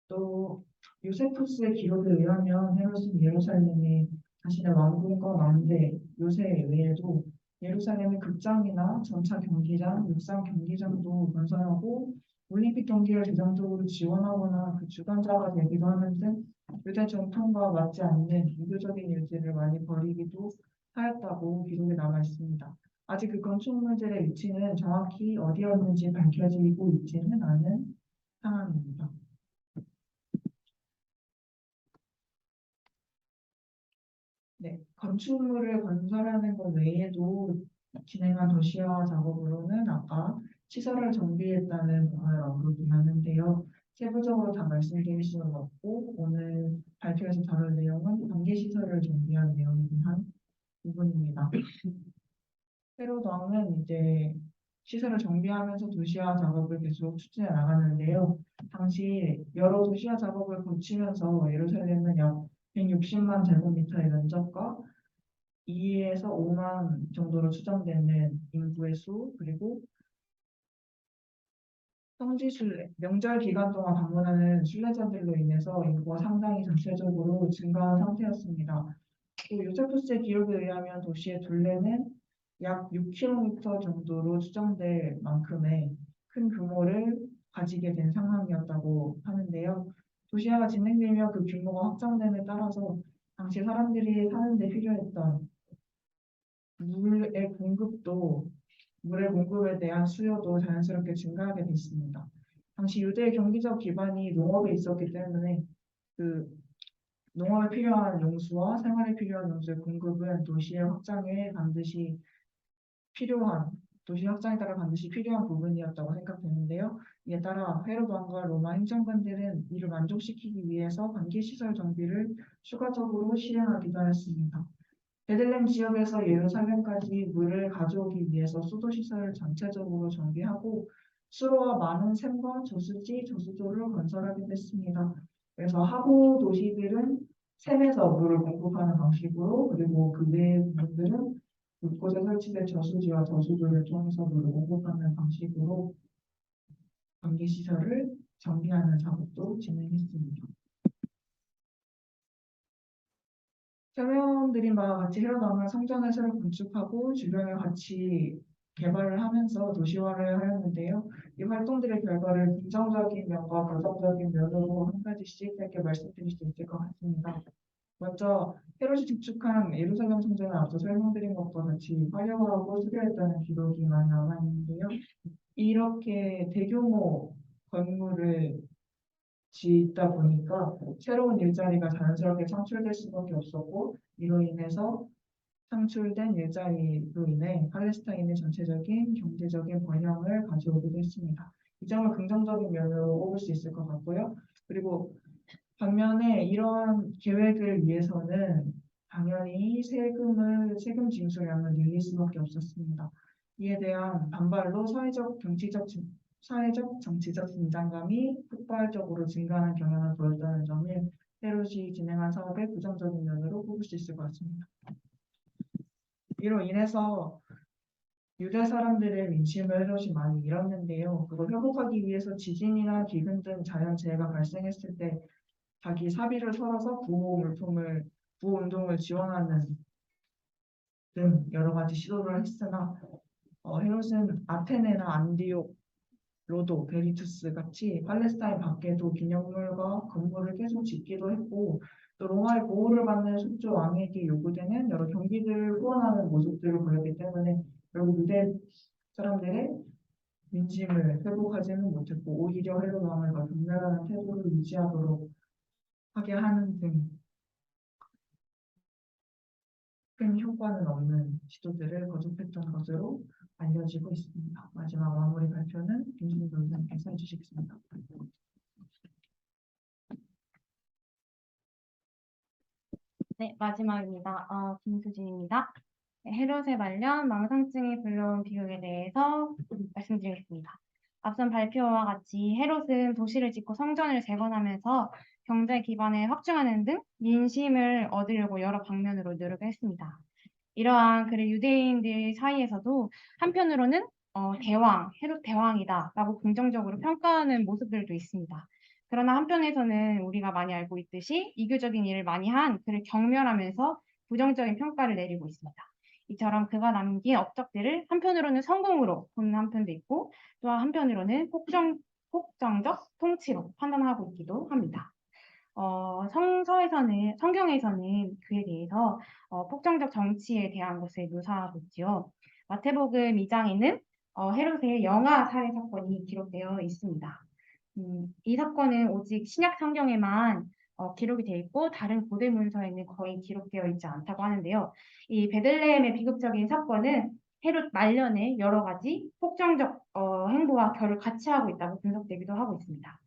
Speaker 11: 또 요세푸스의 기록에 의하면 헤롯은 예루살렘에 자신의 왕궁과 망대, 요새 외에도 예루살렘의 극장이나 전차 경기장, 육상 경기장도 건설하고 올림픽 경기를 대장적으로 지원하거나 그 주관자가 되기도 하는 등 유대 전통과 맞지 않는 유교적인 일들을 많이 벌이기도 하였다고 기록에 남아 있습니다. 아직 그 건축물들의 위치는 정확히 어디였는지 밝혀지고 있지는 않은 상황입니다. 네, 건축물을 건설하는 것 외에도 진행한 도시화 작업으로는 아까 시설을 정비했다는 부분을 언급을 하는데요. 세부적으로 다 말씀드릴 수는 없고 오늘 발표에서 다룰 내용은 관계 시설을 정비한 내용이긴 한 부분입니다. 회로당은 이제 시설을 정비하면서 도시화 작업을 계속 추진해 나가는데요. 당시 여러 도시화 작업을 거치면서 예루살렘은 약 160만 제곱미터의 면적과 2에서 5만 정도로 추정되는 인구의 수, 그리고 성지순례, 명절 기간 동안 방문하는 순례자들로 인해서 인구가 상당히 전체적으로 증가한 상태였습니다. 또 요세푸스의 기록에 의하면 도시의 둘레는 약 6km 정도로 추정될 만큼의 큰 규모를 가지게 된 상황이었다고 하는데요. 도시화가 진행되며 그 규모가 확장됨에 따라서 당시 사람들이 사는 데 필요했던 물의 공급에 대한 수요도 자연스럽게 증가하게 됐습니다. 당시 유대의 경기적 기반이 농업에 있었기 때문에 그 농업에 필요한 용수와 생활에 필요한 용수의 공급은 도시 확장에 따라 반드시 필요한 부분이었다고 생각되는데요. 이에 따라 헤로드 왕과 로마 행정관들은 이를 만족시키기 위해서 관계시설 정비를 추가적으로 실행하기도 하였습니다. 베들레헴 지역에서 예루살렘까지 물을 가져오기 위해서 수도시설을 전체적으로 정비하고 수로와 많은 샘과 저수지, 저수조를 건설하게 됐습니다. 그래서 하부 도시들은 샘에서 물을 공급하는 방식으로 그리고 그 외의 부분들은 곳곳에 설치된 저수지와 저수조를 통해서 물을 공급하는 방식으로 관계시설을 정비하는 작업도 진행했습니다. 설명드린 바와 같이 헤로당은 성전을 새로 건축하고 주변을 같이 개발을 하면서 도시화를 하였는데요. 이 활동들의 결과를 긍정적인 면과 부정적인 면으로 한 가지씩 짧게 말씀드릴 수 있을 것 같습니다. 먼저 헤롯이 증축한 예루살렘 성전은 앞서 설명드린 것과 같이 화려하고 수려했다는 기록이 많이 남아 있는데요. 이렇게 대규모 건물을 짓다 보니까 새로운 일자리가 자연스럽게 창출될 수밖에 없었고 이로 인해서 창출된 일자리로 인해 팔레스타인의 전체적인 경제적인 번영을 가져오기도 했습니다. 이 점을 긍정적인 면으로 꼽을 수 있을 것 같고요. 그리고 반면에 이러한 계획을 위해서는 당연히 세금 징수량을 늘릴 수밖에 없었습니다. 이에 대한 반발로 사회적, 정치적 긴장감이 폭발적으로 증가하는 경향을 보였다는 점을 헤롯이 진행한 사업의 부정적인 면으로 꼽을 수 있을 것 같습니다. 이로 인해서 유대 사람들의 민심을 헤롯이 많이 잃었는데요. 그걸 회복하기 위해서 지진이나 기근 등 자연재해가 발생했을 때 자기 사비를 털어서 구호 운동을 지원하는 등 여러 가지 시도를 했으나 헤롯은 아테네나 안디옥, 로도, 베리투스 같이 팔레스타인 밖에도 기념물과 건물을 계속 짓기도 했고 또 로마의 보호를 받는 숙주 왕에게 요구되는 여러 경비들을 후원하는 모습들을 보였기 때문에 결국 유대 사람들의 민심을 회복하지는 못했고 오히려 헤롯 왕을 더 경멸하는 태도를 유지하도록 하게 하는 등 큰 효과는 없는 시도들을 거듭했던 것으로 알려지고 있습니다. 마지막 마무리 발표는 김준희 변호사님께서 해주시겠습니다.
Speaker 5: 네, 마지막입니다. 김수진입니다. 네, 헤롯에 관련 망상증이 불러온 비극에 대해서 말씀드리겠습니다. 앞선 발표와 같이 헤롯은 도시를 짓고 성전을 재건하면서 경제 기반을 확충하는 등 민심을 얻으려고 여러 방면으로 노력했습니다. 이러한 그를 유대인들 사이에서도 한편으로는 헤롯 대왕이다라고 긍정적으로 평가하는 모습들도 있습니다. 그러나 한편에서는 우리가 많이 알고 있듯이 이교적인 일을 많이 한 그를 경멸하면서 부정적인 평가를 내리고 있습니다. 이처럼 그가 남긴 업적들을 한편으로는 성공으로 보는 한편도 있고 또 한편으로는 폭정적 통치로 판단하고 있기도 합니다. 성경에서는 그에 대해서 폭정적 정치에 대한 것을 묘사하고 있지요. 마태복음 2장에는 헤롯의 영아 살해 사건이 기록되어 있습니다. 이 사건은 오직 신약 성경에만 기록이 되어 있고 다른 고대 문서에는 거의 기록되어 있지 않다고 하는데요. 이 베들레헴의 비극적인 사건은 헤롯 말년에 여러 가지 폭정적 행보와 결을 같이 하고 있다고 분석되기도 하고 있습니다.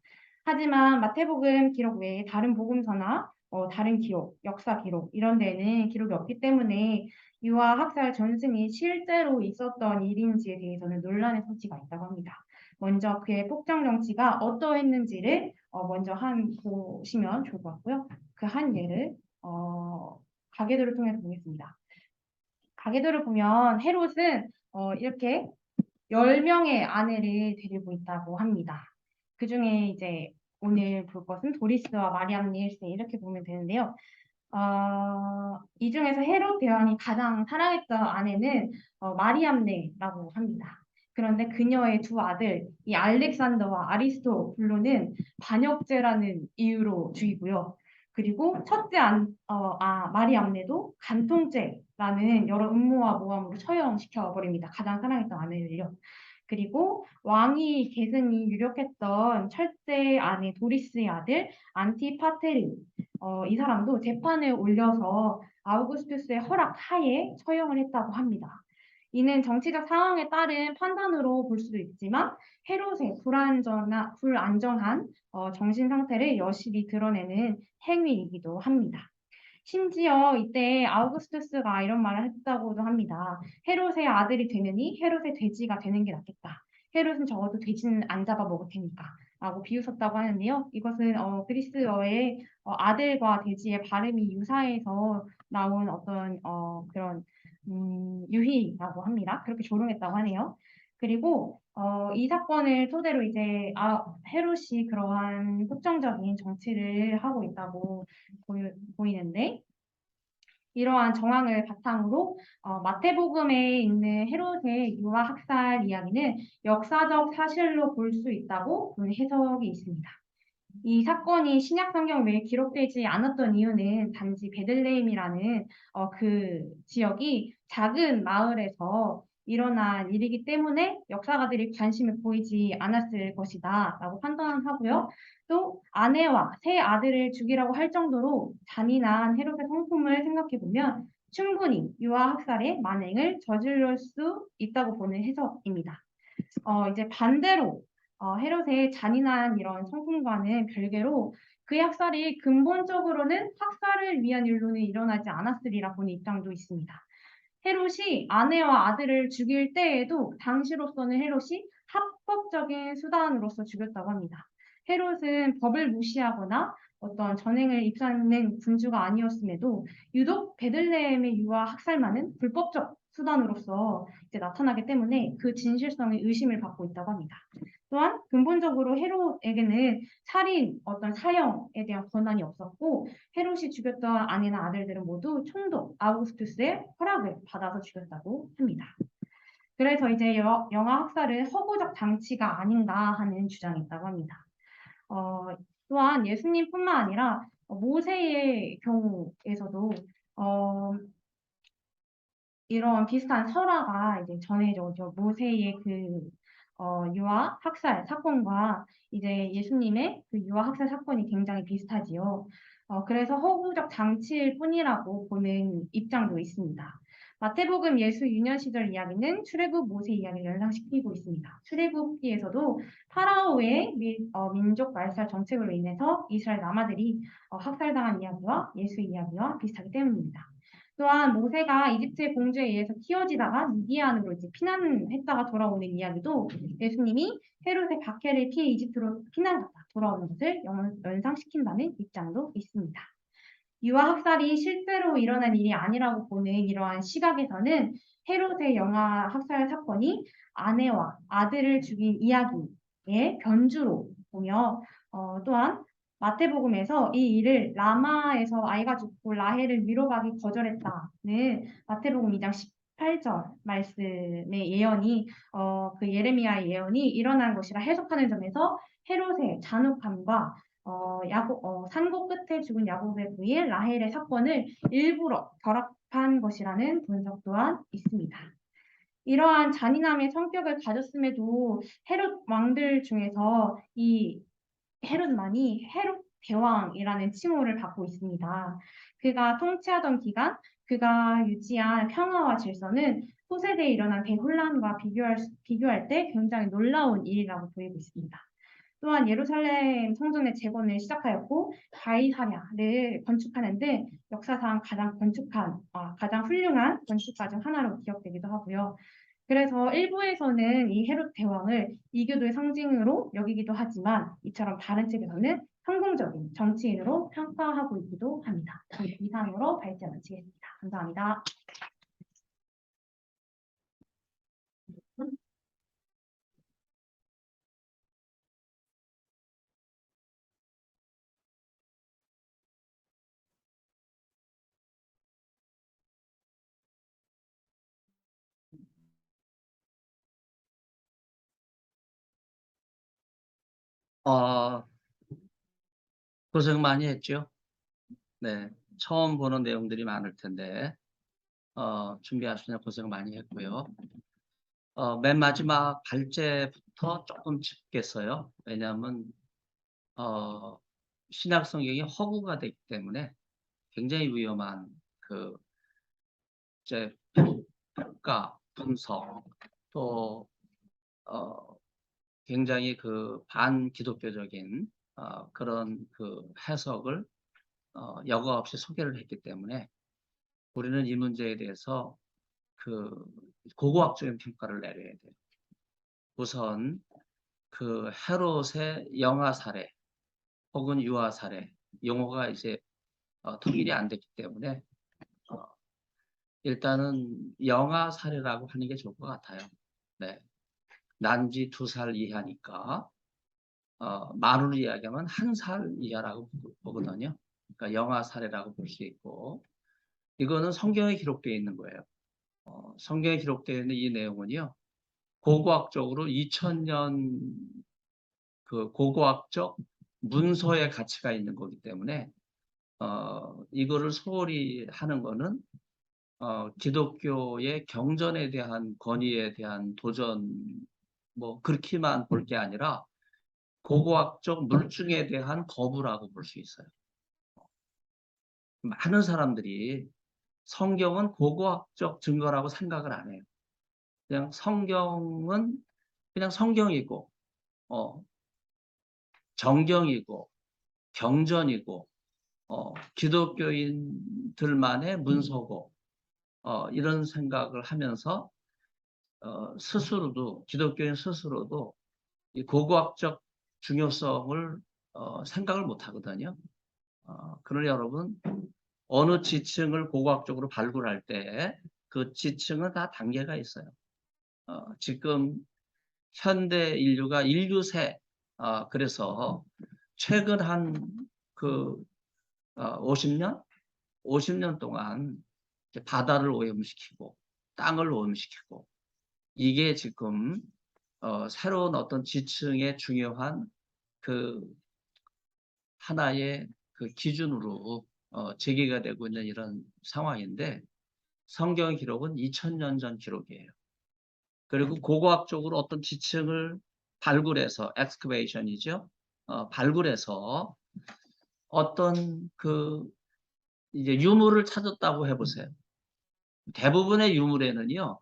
Speaker 5: 하지만 마태복음 기록 외에 다른 복음서나 다른 기록, 역사 기록 이런 데는 기록이 없기 때문에 유아 학살 전승이 실제로 있었던 일인지에 대해서는 논란의 소지가 있다고 합니다. 먼저 그의 폭정 정치가 어떠했는지를 먼저 보시면 좋을 것 같고요. 그 한 예를 가계도를 통해서 보겠습니다. 가계도를 보면 헤롯은 이렇게 10명의 아내를 데리고 있다고 합니다. 그 중에 이제 오늘 볼 것은 도리스와 마리암 니엘세 이렇게 보면 되는데요. 이 중에서 헤롯 대왕이 가장 사랑했던 아내는 마리암네라고 합니다. 그런데 그녀의 두 아들, 이 알렉산더와 아리스토블로는 반역죄라는 이유로 죽이고요. 그리고 첫째 마리암네도 간통죄라는 여러 음모와 모함으로 처형시켜 버립니다. 가장 사랑했던 아내를요. 그리고 왕이 계승이 유력했던 첫째 아내 도리스의 아들 안티파테르 이 사람도 재판에 올려서 아우구스투스의 허락 하에 처형을 했다고 합니다. 이는 정치적 상황에 따른 판단으로 볼 수도 있지만 헤롯의 불안정한 정신 상태를 여실히 드러내는 행위이기도 합니다. 심지어 이때 아우구스투스가 이런 말을 했다고도 합니다. 헤롯의 아들이 되느니 헤롯의 돼지가 되는 게 낫겠다. 헤롯은 적어도 돼지는 안 잡아 먹을 테니까 라고 비웃었다고 하는데요. 이것은 그리스어의 아들과 돼지의 발음이 유사해서 나온 어떤 그런 유희라고 합니다. 그렇게 조롱했다고 하네요. 그리고 이 사건을 토대로 이제 헤롯이 그러한 폭정적인 정치를 하고 있다고 보이는데 이러한 정황을 바탕으로 마태복음에 있는 헤롯의 유아 학살 이야기는 역사적 사실로 볼 수 있다고 보는 해석이 있습니다. 이 사건이 신약 성경 외에 기록되지 않았던 이유는 단지 베들레헴이라는 그 지역이 작은 마을에서 일어난 일이기 때문에 역사가들이 관심을 보이지 않았을 것이다 라고 판단하고요. 또 아내와 세 아들을 죽이라고 할 정도로 잔인한 헤롯의 성품을 생각해보면 충분히 유아 학살의 만행을 저지를 수 있다고 보는 해석입니다. 이제 반대로 헤롯의 잔인한 이런 성품과는 별개로 그의 학살이 근본적으로는 학살을 위한 일로는 일어나지 않았으리라 보는 입장도 있습니다. 헤롯이 아내와 아들을 죽일 때에도 당시로서는 헤롯이 합법적인 수단으로서 죽였다고 합니다. 헤롯은 법을 무시하거나 어떤 전행을 입사하는 군주가 아니었음에도 유독 베들레헴의 유아 학살만은 불법적 수단으로서 이제 나타나기 때문에 그 진실성에 의심을 받고 있다고 합니다. 또한 근본적으로 헤롯에게는 살인, 어떤 사형에 대한 권한이 없었고 헤롯이 죽였던 아내나 아들들은 모두 총독 아우구스투스의 허락을 받아서 죽였다고 합니다. 그래서 이제 영아 학살은 허구적 장치가 아닌가 하는 주장이 있다고 합니다. 또한 예수님뿐만 아니라 모세의 경우에서도 이런 비슷한 설화가 이제 전해져서 모세의 그 유아 학살 사건과 이제 예수님의 그 유아 학살 사건이 굉장히 비슷하지요. 그래서 허구적 장치일 뿐이라고 보는 입장도 있습니다. 마태복음 예수 유년 시절 이야기는 출애굽 모세 이야기를 연상시키고 있습니다. 출애굽기에서도 파라오의 민족 말살 정책으로 인해서 이스라엘 남아들이 학살당한 이야기와 예수 이야기와 비슷하기 때문입니다. 또한 모세가 이집트의 공주에 의해서 키워지다가 미디안으로 이제 피난했다가 돌아오는 이야기도 예수님이 헤롯의 박해를 피해 이집트로 피난갔다 돌아오는 것을 연상시킨다는 입장도 있습니다. 유아 학살이 실제로 일어난 일이 아니라고 보는 이러한 시각에서는 헤롯의 영아 학살 사건이 아내와 아들을 죽인 이야기의 변주로 보며 또한 마태복음에서 이 일을 라마에서 아이가 죽고 라헬을 위로가기 거절했다는 마태복음 2장 18절 말씀의 예언이 그 예레미야의 예언이 일어난 것이라 해석하는 점에서 헤롯의 잔혹함과 산고 끝에 죽은 야곱의 부인 라헬의 사건을 일부러 결합한 것이라는 분석 또한 있습니다. 이러한 잔인함의 성격을 가졌음에도 헤롯 왕들 중에서 이 헤롯만이 헤롯 대왕이라는 칭호를 받고 있습니다. 그가 통치하던 기간, 그가 유지한 평화와 질서는
Speaker 8: 소세대에 일어난 대혼란과 비교할 때 굉장히 놀라운 일이라고 보이고 있습니다. 또한 예루살렘 성전의 재건을 시작하였고 바이사랴를 건축하는데 역사상 가장 훌륭한 건축가 중 하나로 기억되기도 하고요. 그래서 일부에서는 이 헤롯 대왕을 이교도의 상징으로 여기기도 하지만 이처럼 다른 측에서는 성공적인 정치인으로 평가하고 있기도 합니다. 이상으로 발제 마치겠습니다. 감사합니다.
Speaker 12: 고생 많이 했죠. 네, 처음 보는 내용들이 많을 텐데 준비하시느라 고생 많이 했고요. 맨 마지막 발제부터 조금 짚겠어요. 왜냐하면 신약 성경이 허구가 되기 때문에 굉장히 위험한 그 이제 평가, 분석, 또 굉장히 그 반기독교적인 그런 그 해석을 여과 없이 소개를 했기 때문에 우리는 이 문제에 대해서 그 고고학적인 평가를 내려야 돼요. 우선 그 헤롯의 영아 사례 혹은 유아 사례 용어가 이제 통일이 안 됐기 때문에 일단은 영아 사례라고 하는 게 좋을 것 같아요. 네. 난지 2살 이하니까 만으로 이야기하면 1살 이하라고 보거든요. 그러니까 영아 사례라고 볼 수 있고 이거는 성경에 기록되어 있는 거예요. 성경에 기록되어 있는 이 내용은요. 고고학적으로 2000년 그 고고학적 문서의 가치가 있는 거기 때문에 이거를 소홀히 하는 거는 기독교의 경전에 대한 권위에 대한 도전 뭐 그렇게만 볼 게 아니라 고고학적 물증에 대한 거부라고 볼 수 있어요. 많은 사람들이 성경은 고고학적 증거라고 생각을 안 해요. 그냥 성경은 그냥 성경이고 정경이고 경전이고 기독교인들만의 문서고 이런 생각을 하면서 스스로도 기독교인 스스로도 이 고고학적 중요성을 생각을 못 하거든요. 그러니 여러분 어느 지층을 고고학적으로 발굴할 때 그 지층은 다 단계가 있어요. 지금 현대 인류가 인류세 그래서 최근 한 그 50년? 50년 동안 바다를 오염시키고 땅을 오염시키고 이게 지금 새로운 어떤 지층의 중요한 그 하나의 그 기준으로 제기가 되고 있는 이런 상황인데 성경 기록은 2000년 전 기록이에요. 그리고 고고학적으로 어떤 지층을 발굴해서 엑스커베이션이죠. 발굴해서 어떤 그 이제 유물을 찾았다고 해보세요. 대부분의 유물에는요,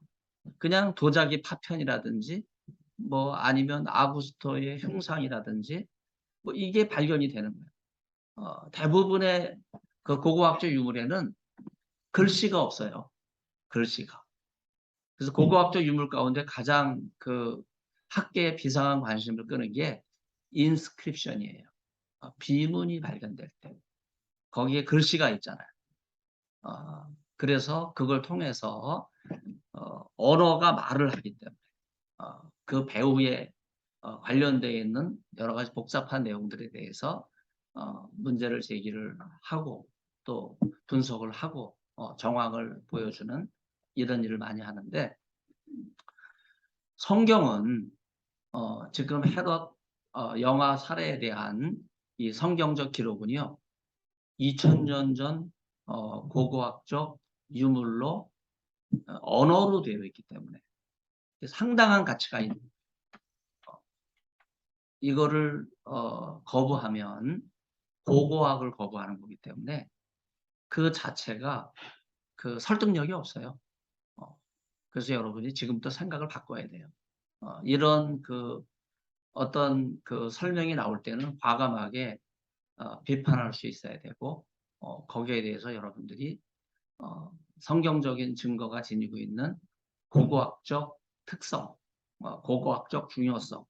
Speaker 12: 그냥 도자기 파편이라든지 뭐 아니면 아구스토의 흉상이라든지 뭐 이게 발견이 되는 거예요. 대부분의 그 고고학적 유물에는 글씨가 없어요. 글씨가. 그래서 고고학적 유물 가운데 가장 그 학계의 비상한 관심을 끄는 게 인스크립션이에요. 비문이 발견될 때. 거기에 글씨가 있잖아요. 그래서 그걸 통해서 언어가 말을 하기 때문에 그 배후에 관련되어 있는 여러 가지 복잡한 내용들에 대해서 문제를 제기를 하고 또 분석을 하고 정황을 보여주는 이런 일을 많이 하는데 성경은 지금 헤롯 영아 사례에 대한 이 성경적 기록은요 2000년 전 고고학적 유물로 언어로 되어 있기 때문에 상당한 가치가 있는 이거를 거부하면 고고학을 거부하는 거기 때문에 그 자체가 그 설득력이 없어요. 그래서 여러분이 지금부터 생각을 바꿔야 돼요. 이런 어떤 설명이 나올 때는 과감하게 비판할 수 있어야 되고, 거기에 대해서 여러분들이 성경적인 증거가 지니고 있는 고고학적 특성, 고고학적 중요성,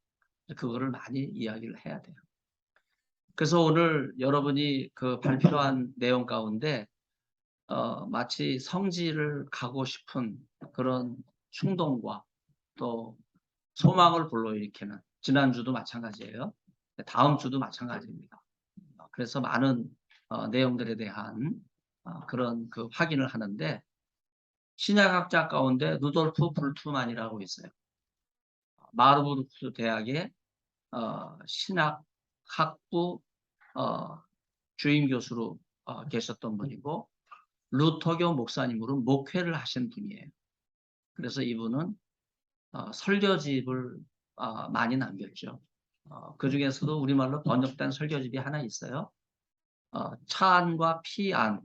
Speaker 12: 그거를 많이 이야기를 해야 돼요. 그래서 오늘 여러분이 발표한 내용 가운데 마치 성지를 가고 싶은 그런 충동과 또 소망을 불러일으키는, 지난주도 마찬가지예요. 다음 주도 마찬가지입니다. 그래서 많은 내용들에 대한 그런 확인을 하는데, 신약학자 가운데 루돌프 불트만이라고 있어요. 마르부르크 대학의 신학학부 주임 교수로 계셨던 분이고, 루터교 목사님으로 목회를 하신 분이에요. 그래서 이분은 설교집을 많이 남겼죠. 그 중에서도 우리말로 번역된 설교집이 하나 있어요. 차안과 피안,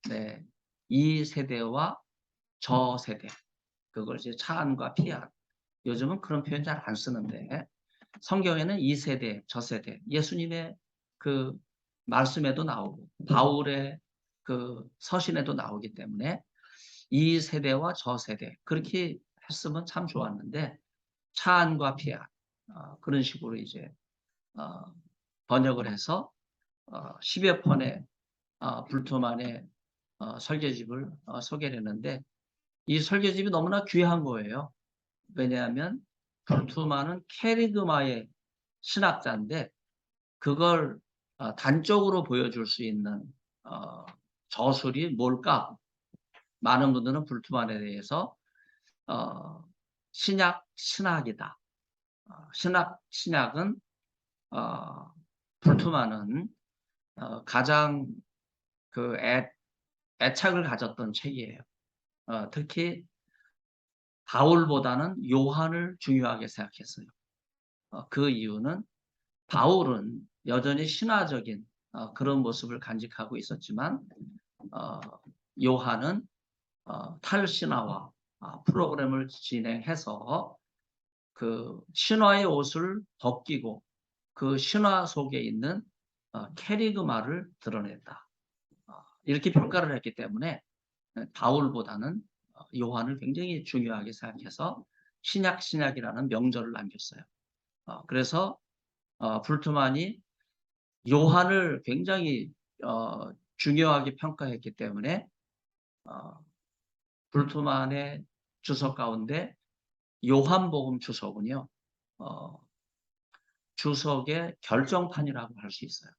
Speaker 12: 네, 이 세대와 저 세대, 그걸 이제 차안과 피안. 요즘은 그런 표현 잘 안 쓰는데, 성경에는 이 세대, 저 세대, 예수님의 말씀에도 나오고 바울의 서신에도 나오기 때문에 이 세대와 저 세대, 그렇게 했으면 참 좋았는데, 차안과 피안, 그런 식으로 이제 번역을 해서 10여 편의 불투만의 설교집을 소개를 했는데, 이 설교집이 너무나 귀한 거예요. 왜냐하면 불투만은 캐리그마의 신학자인데, 그걸 단적으로 보여줄 수 있는 저술이 뭘까? 많은 분들은 불투만에 대해서 신약이다. 신약은 불투만은 가장 애착을 가졌던 책이에요. 특히 바울보다는 요한을 중요하게 생각했어요. 그 이유는 바울은 여전히 신화적인 그런 모습을 간직하고 있었지만, 요한은 탈신화와 프로그램을 진행해서 신화의 옷을 벗기고 그 신화 속에 있는 캐리그마를 드러냈다. 이렇게 평가를 했기 때문에 바울보다는 요한을 굉장히 중요하게 생각해서 신약이라는 명절을 남겼어요. 그래서 불트만이 요한을 굉장히 중요하게 평가했기 때문에 불트만의 주석 가운데 요한복음 주석은요, 주석의 결정판이라고 할 수 있어요.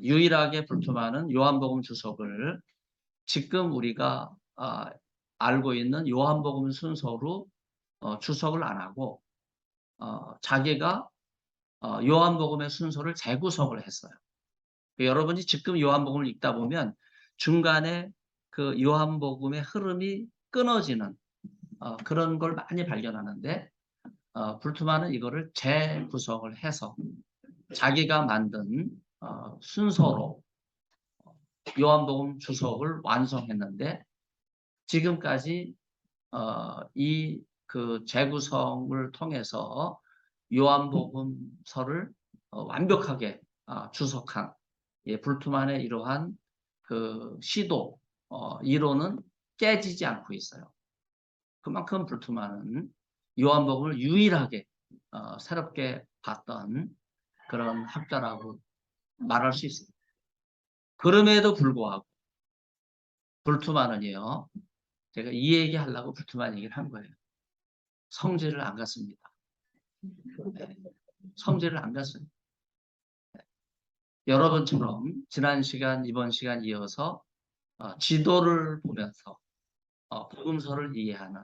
Speaker 12: 유일하게 불트만은 요한복음 주석을 지금 우리가 알고 있는 요한복음 순서로 주석을 안 하고 자기가 요한복음의 순서를 재구성을 했어요. 여러분이 지금 요한복음을 읽다 보면 중간에 요한복음의 흐름이 끊어지는 그런 걸 많이 발견하는데, 불트만은 이거를 재구성을 해서 자기가 만든 순서로 요한복음 주석을 완성했는데, 지금까지 이 재구성을 통해서 요한복음서를 완벽하게 주석한 불트만의 이러한 시도, 이론은 깨지지 않고 있어요. 그만큼 불트만은 요한복음을 유일하게 새롭게 봤던 그런 학자라고 말할 수 있습니다. 그럼에도 불구하고 불트만은요, 제가 이 얘기 하려고 불트만 얘기를 한 거예요. 성지를 안 갔습니다. 네, 성지를 안 갔습니다. 네. 여러분처럼 지난 시간, 이번 시간 이어서 지도를 보면서 복음서를 이해하는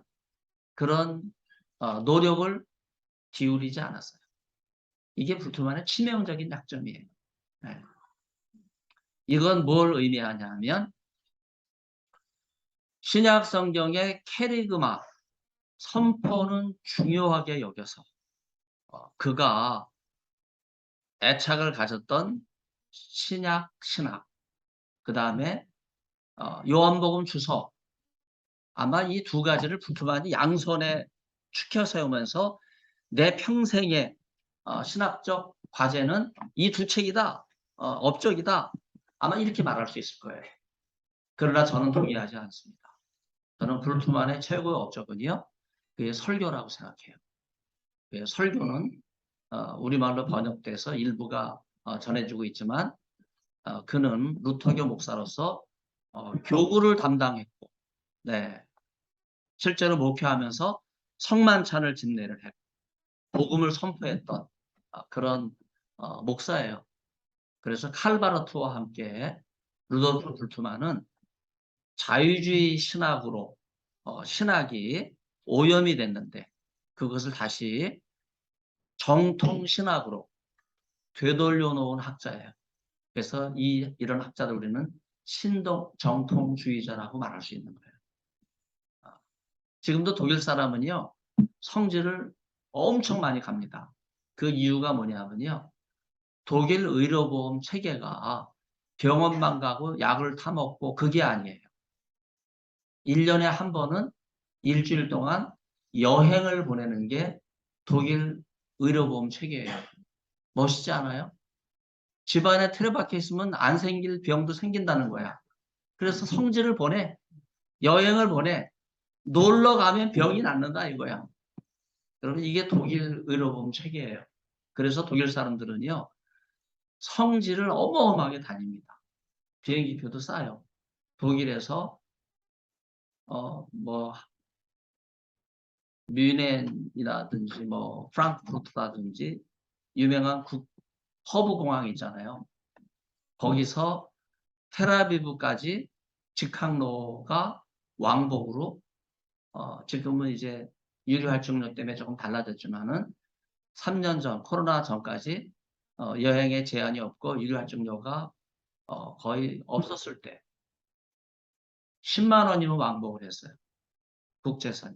Speaker 12: 그런 노력을 기울이지 않았어요. 이게 불트만의 치명적인 약점이에요. 네. 이건 뭘 의미하냐면, 신약 성경의 캐리그마, 선포는 중요하게 여겨서 그가 애착을 가졌던 신학, 그 다음에 요한복음 주석, 아마 이 두 가지를 불투만이 양손에 축혀 세우면서 내 평생의 신학적 과제는 이 두 책이다, 업적이다. 아마 이렇게 말할 수 있을 거예요. 그러나 저는 동의하지 않습니다. 저는 불투만의 최고의 업적은요, 그의 설교라고 생각해요. 그의 설교는 우리말로 번역돼서 일부가 전해지고 있지만 그는 루터교 목사로서 교구를 담당했고, 네, 실제로 목회하면서 성만찬을 집례를 했고 복음을 선포했던 그런 목사예요. 그래서 칼바르트와 함께 루돌프 불트만은 자유주의 신학으로 신학이 오염이 됐는데 그것을 다시 정통 신학으로 되돌려 놓은 학자예요. 그래서 이런 학자들 우리는 정통주의자라고 말할 수 있는 거예요. 지금도 독일 사람은요, 성지를 엄청 많이 갑니다. 그 이유가 뭐냐면요, 독일 의료보험 체계가 병원만 가고 약을 타먹고 그게 아니에요. 1년에 한 번은 일주일 동안 여행을 보내는 게 독일 의료보험 체계예요. 멋있지 않아요? 집안에 틀에박혀 있으면 안 생길 병도 생긴다는 거야. 그래서 성지를 보내, 여행을 보내, 놀러 가면 병이 낫는다 이거야. 여러분 이게 독일 의료보험 체계예요. 그래서 독일 사람들은요, 성지를 어마어마하게 다닙니다. 비행기표도 싸요. 독일에서 뭐 뮌헨이라든지 뭐 프랑크푸르트라든지 유명한 허브 공항 있잖아요. 거기서 텔아비브까지 직항로가 왕복으로 지금은 이제 유류활중로 때문에 조금 달라졌지만은 3년 전 코로나 전까지 여행에 제한이 없고 유류활중로가 거의 없었을 때 10만 원이면 왕복을 했어요. 국제선이.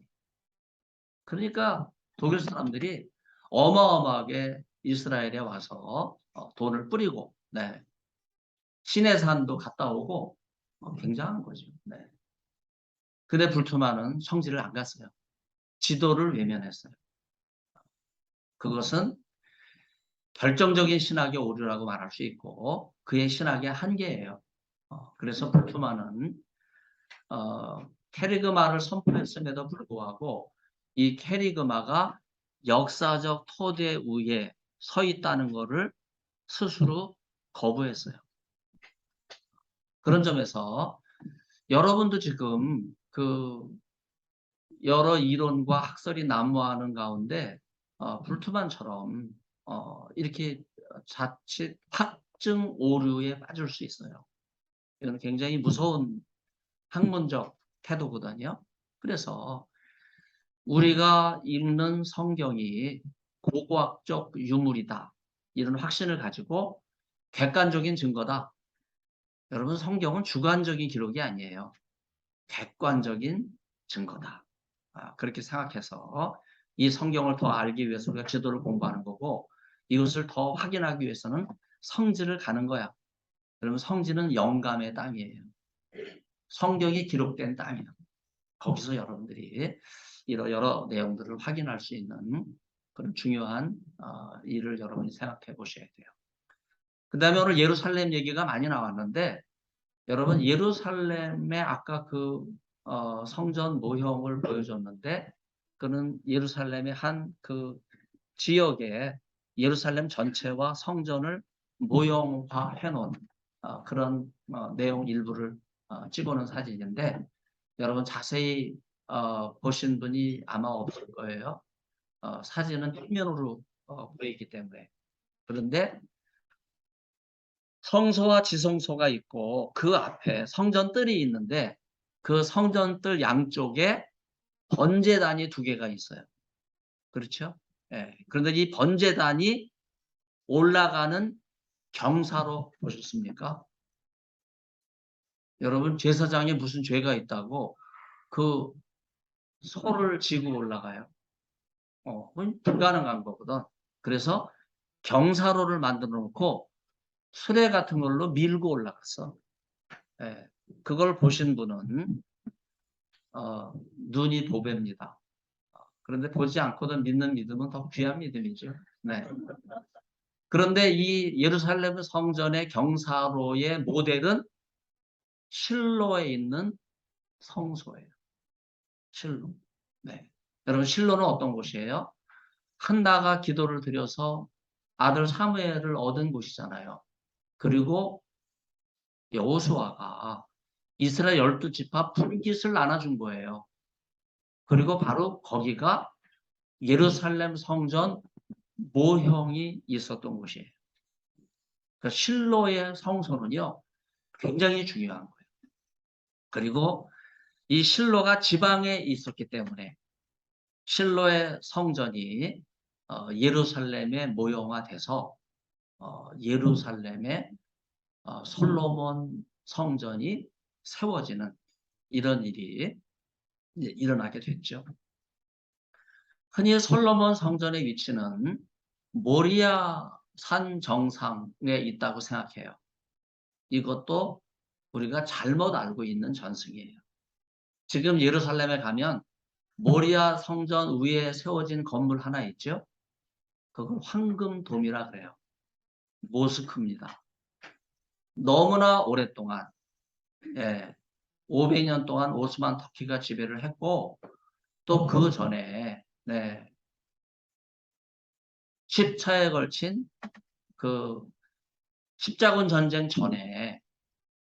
Speaker 12: 그러니까 독일 사람들이 어마어마하게 이스라엘에 와서 돈을 뿌리고, 네. 시내산도 갔다 오고 굉장한 거죠. 네. 근데 불투만은 성지를 안 갔어요. 지도를 외면했어요. 그것은 결정적인 신학의 오류라고 말할 수 있고 그의 신학의 한계예요. 그래서 불투만은 캐리그마를 선포했음에도 불구하고 이 캐리그마가 역사적 토대 위에 서 있다는 것을 스스로 거부했어요. 그런 점에서 여러분도 지금 그 여러 이론과 학설이 난무하는 가운데 불투만처럼 이렇게 자칫 학증 오류에 빠질 수 있어요. 이건 굉장히 무서운 학문적 태도거든요. 그래서 우리가 읽는 성경이 고고학적 유물이다. 이런 확신을 가지고 객관적인 증거다. 여러분 성경은 주관적인 기록이 아니에요. 객관적인 증거다. 그렇게 생각해서 이 성경을 더 알기 위해서 우리가 지도를 공부하는 거고 이것을 더 확인하기 위해서는 성지를 가는 거야. 그러면 성지는 영감의 땅이에요. 성경이 기록된 땅이에요. 거기서 여러분들이 여러 내용들을 확인할 수 있는 그런 중요한 일을 여러분이 생각해 보셔야 돼요. 그 다음에 오늘 예루살렘 얘기가 많이 나왔는데 여러분 예루살렘의 아까 그 성전 모형을 보여줬는데 그는 예루살렘의 한 그 지역에 예루살렘 전체와 성전을 모형화해 놓은 그런 내용 일부를 찍어놓은 사진인데 여러분 자세히 보신 분이 아마 없을 거예요. 사진은 평면으로 보이기 때문에. 그런데 성소와 지성소가 있고 그 앞에 성전뜰이 있는데 그 성전뜰 양쪽에 번제단이 2개가 있어요. 그렇죠? 예. 그런데 이 번제단이 올라가는 경사로 보셨습니까? 여러분 제사장에 무슨 죄가 있다고 그 소를 지고 올라가요. 그건 불가능한 거거든. 그래서 경사로를 만들어 놓고 수레 같은 걸로 밀고 올라갔어. 예. 그걸 보신 분은 눈이 보배입니다. 그런데 보지 않고도 믿는 믿음은 더 귀한 믿음이죠. 네. 그런데 이 예루살렘 성전의 경사로의 모델은 실로에 있는 성소예요. 실로. 네. 여러분, 실로는 어떤 곳이에요? 한나가 기도를 드려서 아들 사무엘을 얻은 곳이잖아요. 그리고 여호수아가 이스라엘 12지파 불깃을 나눠준 거예요. 그리고 바로 거기가 예루살렘 성전 모형이 있었던 곳이에요. 그러니까 실로의 성소는요, 굉장히 중요한 거예요. 그리고 이 실로가 지방에 있었기 때문에 실로의 성전이 예루살렘에 모형화돼서 예루살렘에 솔로몬 성전이 세워지는 이런 일이 이제 일어나게 됐죠. 흔히 솔로몬 성전의 위치는 모리아 산 정상에 있다고 생각해요. 이것도 우리가 잘못 알고 있는 전승이에요. 지금 예루살렘에 가면 모리아 성전 위에 세워진 건물 하나 있죠? 그걸 황금돔이라 그래요. 모스크입니다. 너무나 오랫동안, 500년 동안 오스만 터키가 지배를 했고, 또 그 전에, 10차에 걸친 그 십자군 전쟁 전에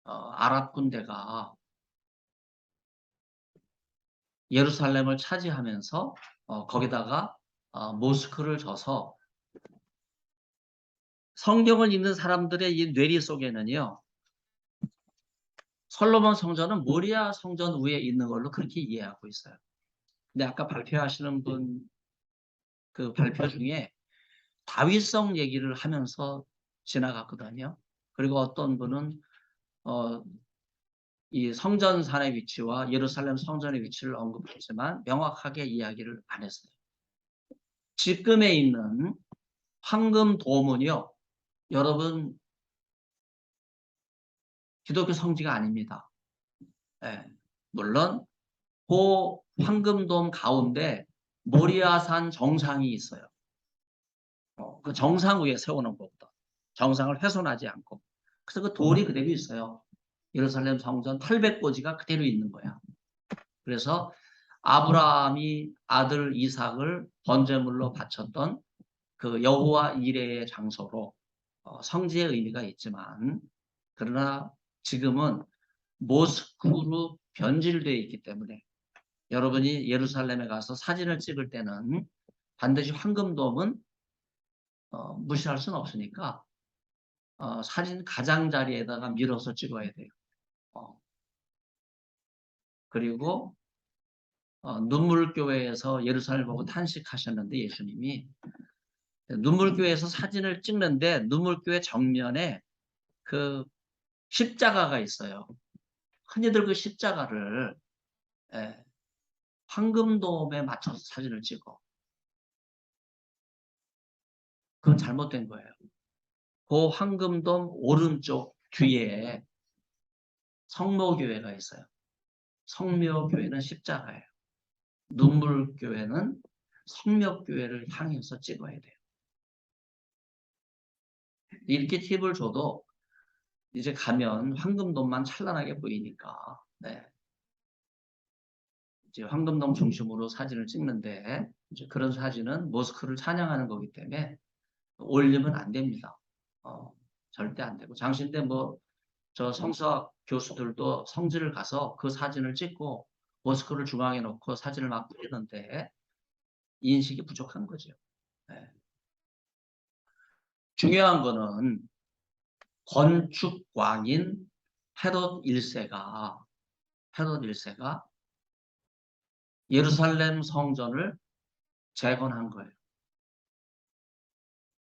Speaker 12: 아랍 군대가 예루살렘을 차지하면서 거기다가 모스크를 져서 성경을 읽는 사람들의 이 뇌리 속에는요, 솔로몬 성전은 모리아 성전 위에 있는 걸로 그렇게 이해하고 있어요. 근데 아까 발표하시는 분 그 발표 중에 다윗성 얘기를 하면서 지나갔거든요. 그리고 어떤 분은 이 성전산의 위치와 예루살렘 성전의 위치를 언급했지만 명확하게 이야기를 안 했어요. 지금에 있는 황금도문이요, 여러분, 기독교 성지가 아닙니다. 물론 그 황금돔 가운데 모리아산 정상이 있어요. 그 정상 위에 세우는 것보다 정상을 훼손하지 않고, 그래서 그 돌이 그대로 있어요. 예루살렘 성전 800고지가 그대로 있는 거야. 그래서 아브라함이 아들 이삭을 번제물로 바쳤던 그 여호와 이레의 장소로 성지의 의미가 있지만, 그러나 지금은 모스크로 변질되어 있기 때문에 여러분이 예루살렘에 가서 사진을 찍을 때는 반드시 황금돔은 무시할 수는 없으니까 사진 가장자리에다가 밀어서 찍어야 돼요. 그리고 눈물교회에서 예루살렘 보고 탄식하셨는데, 예수님이 눈물교회에서 사진을 찍는데 눈물교회 정면에 그 십자가가 있어요. 흔히들 그 십자가를 황금돔에 맞춰서 사진을 찍어. 그건 잘못된 거예요. 그 황금돔 오른쪽 뒤에 성모교회가 있어요. 성묘교회는 십자가예요. 눈물교회는 성묘교회를 향해서 찍어야 돼요. 이렇게 팁을 줘도 이제 가면 황금돔만 찬란하게 보이니까, 이제 황금돔 중심으로 사진을 찍는데, 이제 그런 사진은 모스크를 찬양하는 거기 때문에 올리면 안 됩니다. 절대 안 되고, 장신대 저 성서학 교수들도 성지를 가서 그 사진을 찍고 모스크를 중앙에 놓고 사진을 막 뿌리는데 인식이 부족한 거죠. 중요한 거는 건축왕인 헤롯 1세가 예루살렘 성전을 재건한 거예요.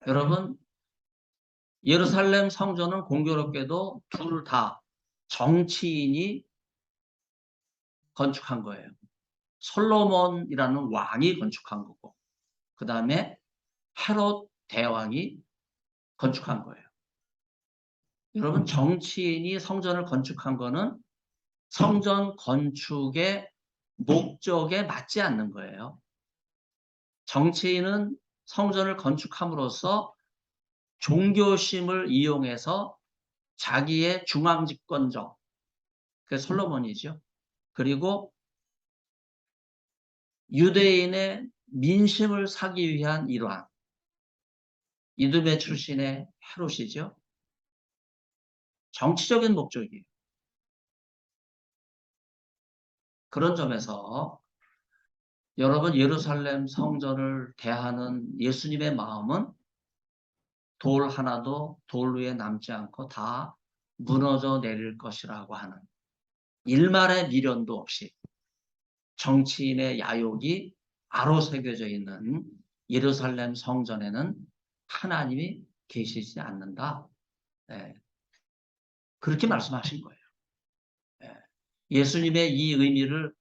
Speaker 12: 여러분, 예루살렘 성전은 공교롭게도 둘 다 정치인이 건축한 거예요. 솔로몬이라는 왕이 건축한 거고, 그 다음에 헤롯 대왕이 건축한 거예요. 여러분, 정치인이 성전을 건축한 거는 성전 건축의 목적에 맞지 않는 거예요. 정치인은 성전을 건축함으로써 종교심을 이용해서 자기의 중앙집권적, 그 솔로몬이죠. 그리고 유대인의 민심을 사기 위한 일환, 이두메 출신의 헤롯이죠. 정치적인 목적이에요. 그런 점에서 여러분 예루살렘 성전을 대하는 예수님의 마음은 돌 하나도 돌 위에 남지 않고 다 무너져 내릴 것이라고 하는 일말의 미련도 없이 정치인의 야욕이 아로새겨져 있는 예루살렘 성전에는 하나님이 계시지 않는다. 네. 그렇게 말씀하신 거예요. 네. 예수님의 이 의미를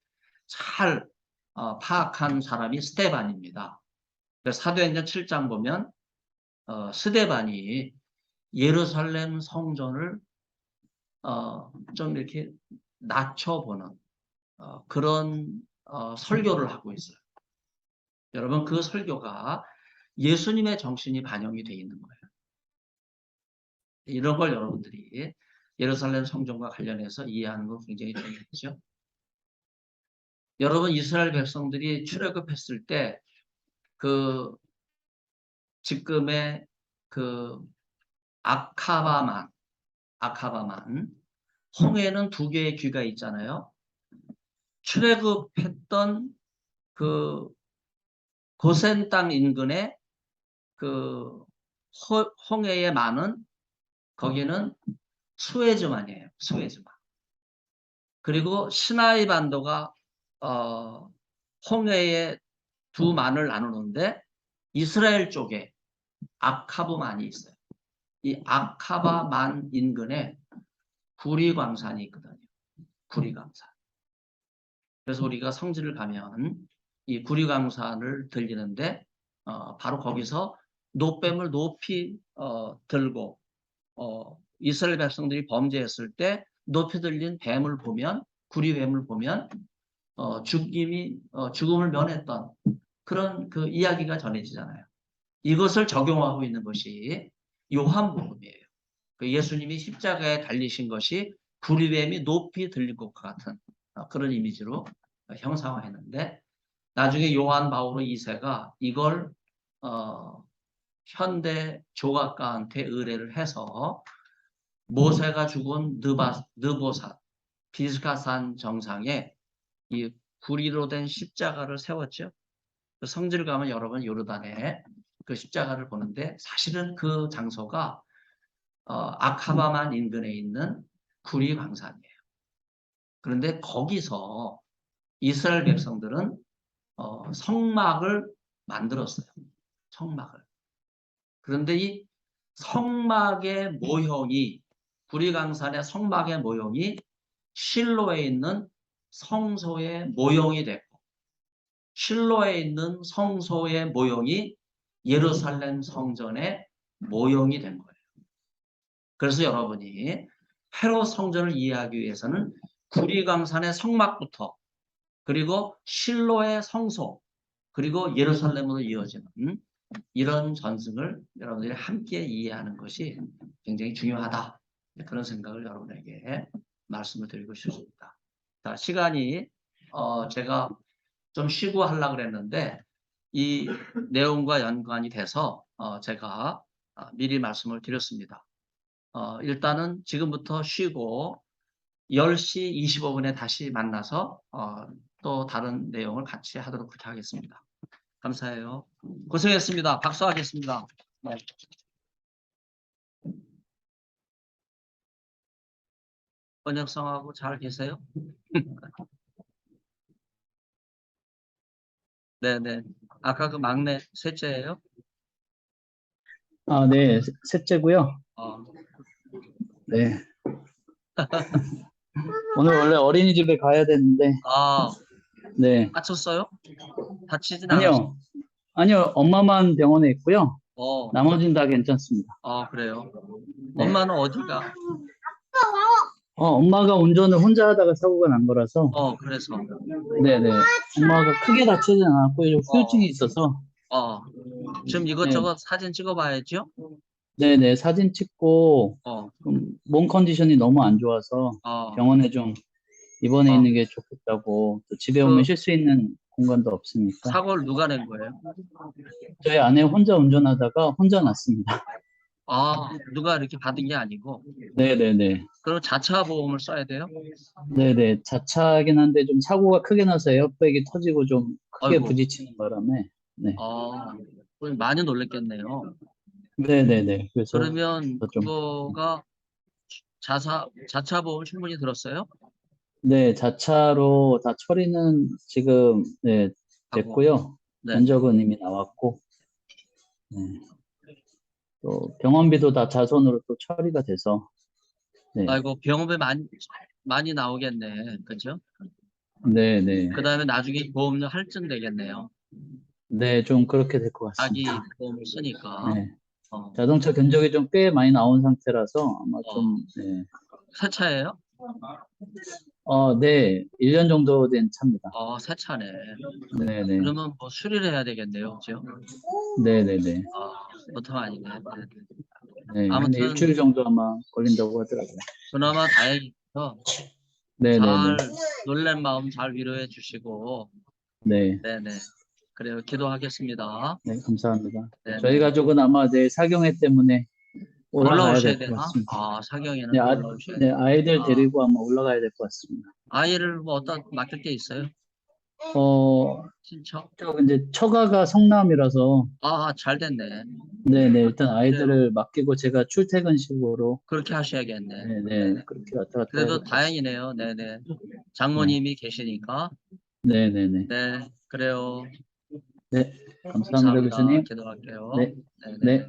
Speaker 12: 잘 파악한 사람이 스데반입니다. 사도행전 7장 보면 스데반이 예루살렘 성전을 좀 이렇게 낮춰보는 그런 설교를 하고 있어요. 여러분 그 설교가 예수님의 정신이 반영이 되어 있는 거예요. 이런 걸 여러분들이 예루살렘 성전과 관련해서 이해하는 거 굉장히 중요하죠. 여러분 이스라엘 백성들이 출애굽했을 때 그 지금의 그 아카바만 홍해는 두 개의 귀가 있잖아요. 출애굽했던 그 고센 땅 인근에 그 홍해의 만은 거기는 수에즈만이에요. 수에즈만. 그리고 시나이 반도가 홍해의 두 만을 나누는데 이스라엘 쪽에 아카브만이 있어요. 이 아카바만 인근에 구리광산이 있거든요. 구리광산. 그래서 우리가 성지를 가면 이 구리광산을 들리는데 바로 거기서 노뱀을 높이 들고 이스라엘 백성들이 범죄했을 때 높이 들린 뱀을 보면 구리뱀을 보면 죽음을 면했던 그런 그 이야기가 전해지잖아요. 이것을 적용하고 있는 것이 요한복음이에요. 그 예수님이 십자가에 달리신 것이 구리뱀이 높이 들린 것과 같은 그런 이미지로 형상화했는데 나중에 요한 바오로 2세가 이걸 현대 조각가한테 의뢰를 해서 모세가 죽은 느보삿 비스가산 정상에 이 구리로 된 십자가를 세웠죠. 그 성지를 가면 여러분 요르단에 그 십자가를 보는데 사실은 그 장소가 아카바만 인근에 있는 구리 광산이에요. 그런데 거기서 이스라엘 백성들은 성막을 만들었어요. 성막을. 그런데 이 성막의 모형이 구리광산의 성막의 모형이 실로에 있는 성소의 모형이 됐고 실로에 있는 성소의 모형이 예루살렘 성전의 모형이 된 거예요. 그래서 여러분이 헤롯 성전을 이해하기 위해서는 구리광산의 성막부터 그리고 실로의 성소 그리고 예루살렘으로 이어지는 이런 전승을 여러분들이 함께 이해하는 것이 굉장히 중요하다. 그런 생각을 여러분에게 말씀을 드리고 싶습니다. 자, 시간이 제가 좀 쉬고 하려고 그랬는데 이 내용과 연관이 돼서 제가 미리 말씀을 드렸습니다. 일단은 지금부터 쉬고 10시 25분에 다시 만나서 또 다른 내용을 같이 하도록 하겠습니다. 감사해요. 고생했습니다. 박수하겠습니다. 네. 번역성하고 잘 계세요? 네네. 아까 그 막내 셋째예요?
Speaker 13: 네, 셋째고요. 네. 오늘 원래 어린이집에 가야 되는데. 네.
Speaker 12: 다쳤어요? 다치진 않았어요?
Speaker 13: 아니요. 아니요. 엄마만 병원에 있고요. 나머지는 다 괜찮습니다.
Speaker 12: 그래요? 엄마는 어디가?
Speaker 13: 엄마가 운전을 혼자 하다가 사고가 난 거라서,
Speaker 12: 그래서.
Speaker 13: 네네. 엄마가 크게 다치진 않았고, 좀 후유증이 있어서,
Speaker 12: 지금
Speaker 13: 네,
Speaker 12: 이것저것 사진 찍어봐야죠.
Speaker 13: 네네. 사진 찍고, 몸 컨디션이 너무 안 좋아서 병원에 좀 입원해 있는 게 좋겠다고, 또 집에 오면 쉴 수 있는 공간도 없으니까.
Speaker 12: 사고를 누가 낸 거예요?
Speaker 13: 저희 아내 혼자 운전하다가 혼자 났습니다.
Speaker 12: 누가 이렇게 받은 게 아니고.
Speaker 13: 네네네.
Speaker 12: 그럼 자차 보험을 써야 돼요?
Speaker 13: 네네. 자차긴 한데 좀 사고가 크게 나서 에어백이 터지고 좀 크게
Speaker 12: 아이고.
Speaker 13: 부딪히는 바람에, 네.
Speaker 12: 많이 놀랬겠네요.
Speaker 13: 네네네. 그래서
Speaker 12: 그러면
Speaker 13: 좀,
Speaker 12: 그거가 자차 보험 충분히 들었어요?
Speaker 13: 네, 자차로 다 처리는 지금, 네, 됐고요.
Speaker 12: 네.
Speaker 13: 면적은 이미 나왔고, 네. 또 병원비도 다 자손으로 또 처리가 돼서, 네.
Speaker 12: 아이고, 병원비 많이 나오겠네. 그죠?
Speaker 13: 네네.
Speaker 12: 그 다음에 나중에 보험료 할증되겠네요.
Speaker 13: 네, 좀 그렇게 될 것
Speaker 12: 자기
Speaker 13: 같습니다.
Speaker 12: 보험을 쓰니까.
Speaker 13: 네. 자동차 견적이 좀 꽤 많이 나온 상태라서 아마 좀, 네.
Speaker 12: 새 차예요?
Speaker 13: 네, 1년 정도 된 차입니다.
Speaker 12: 새 차네.
Speaker 13: 네네.
Speaker 12: 그러면 뭐 수리를 해야 되겠네요. 그죠?
Speaker 13: 네네네.
Speaker 12: 보통 아니네.
Speaker 13: 네, 한
Speaker 12: 아무튼
Speaker 13: 일주일 정도 아마 걸린다고 하더라고요.
Speaker 12: 그나마 다행이죠.
Speaker 13: 네네네.
Speaker 12: 잘 놀란 마음 잘 위로해 주시고.
Speaker 13: 네.
Speaker 12: 네네. 그래요. 기도하겠습니다.
Speaker 13: 네, 감사합니다.
Speaker 12: 네네.
Speaker 13: 저희 가족은 아마 내일 사경회 때문에 올라가야
Speaker 12: 올라오셔야
Speaker 13: 될 것
Speaker 12: 되나?
Speaker 13: 같습니다.
Speaker 12: 사경에는
Speaker 13: 네,
Speaker 12: 올라오셔야
Speaker 13: 네,
Speaker 12: 돼요.
Speaker 13: 아이들 데리고 아마 올라가야 될 것 같습니다.
Speaker 12: 아이를 뭐 맡길 게 있어요? 친척?
Speaker 13: 이제 처가가 성남이라서,
Speaker 12: 잘 됐네.
Speaker 13: 네네, 일단 아이들을 맡기고 제가 출퇴근식으로,
Speaker 12: 그렇게 하셔야겠네.
Speaker 13: 네네, 그렇게 왔다 갔다 해야
Speaker 12: 그래도
Speaker 13: 될 것 같습니다.
Speaker 12: 다행이네요. 네네. 장모님이 계시니까.
Speaker 13: 네네네.
Speaker 12: 네, 그래요.
Speaker 13: 네, 감사합니다, 교수님.
Speaker 12: 기도할게요.
Speaker 13: 네,
Speaker 12: 네네.
Speaker 13: 네.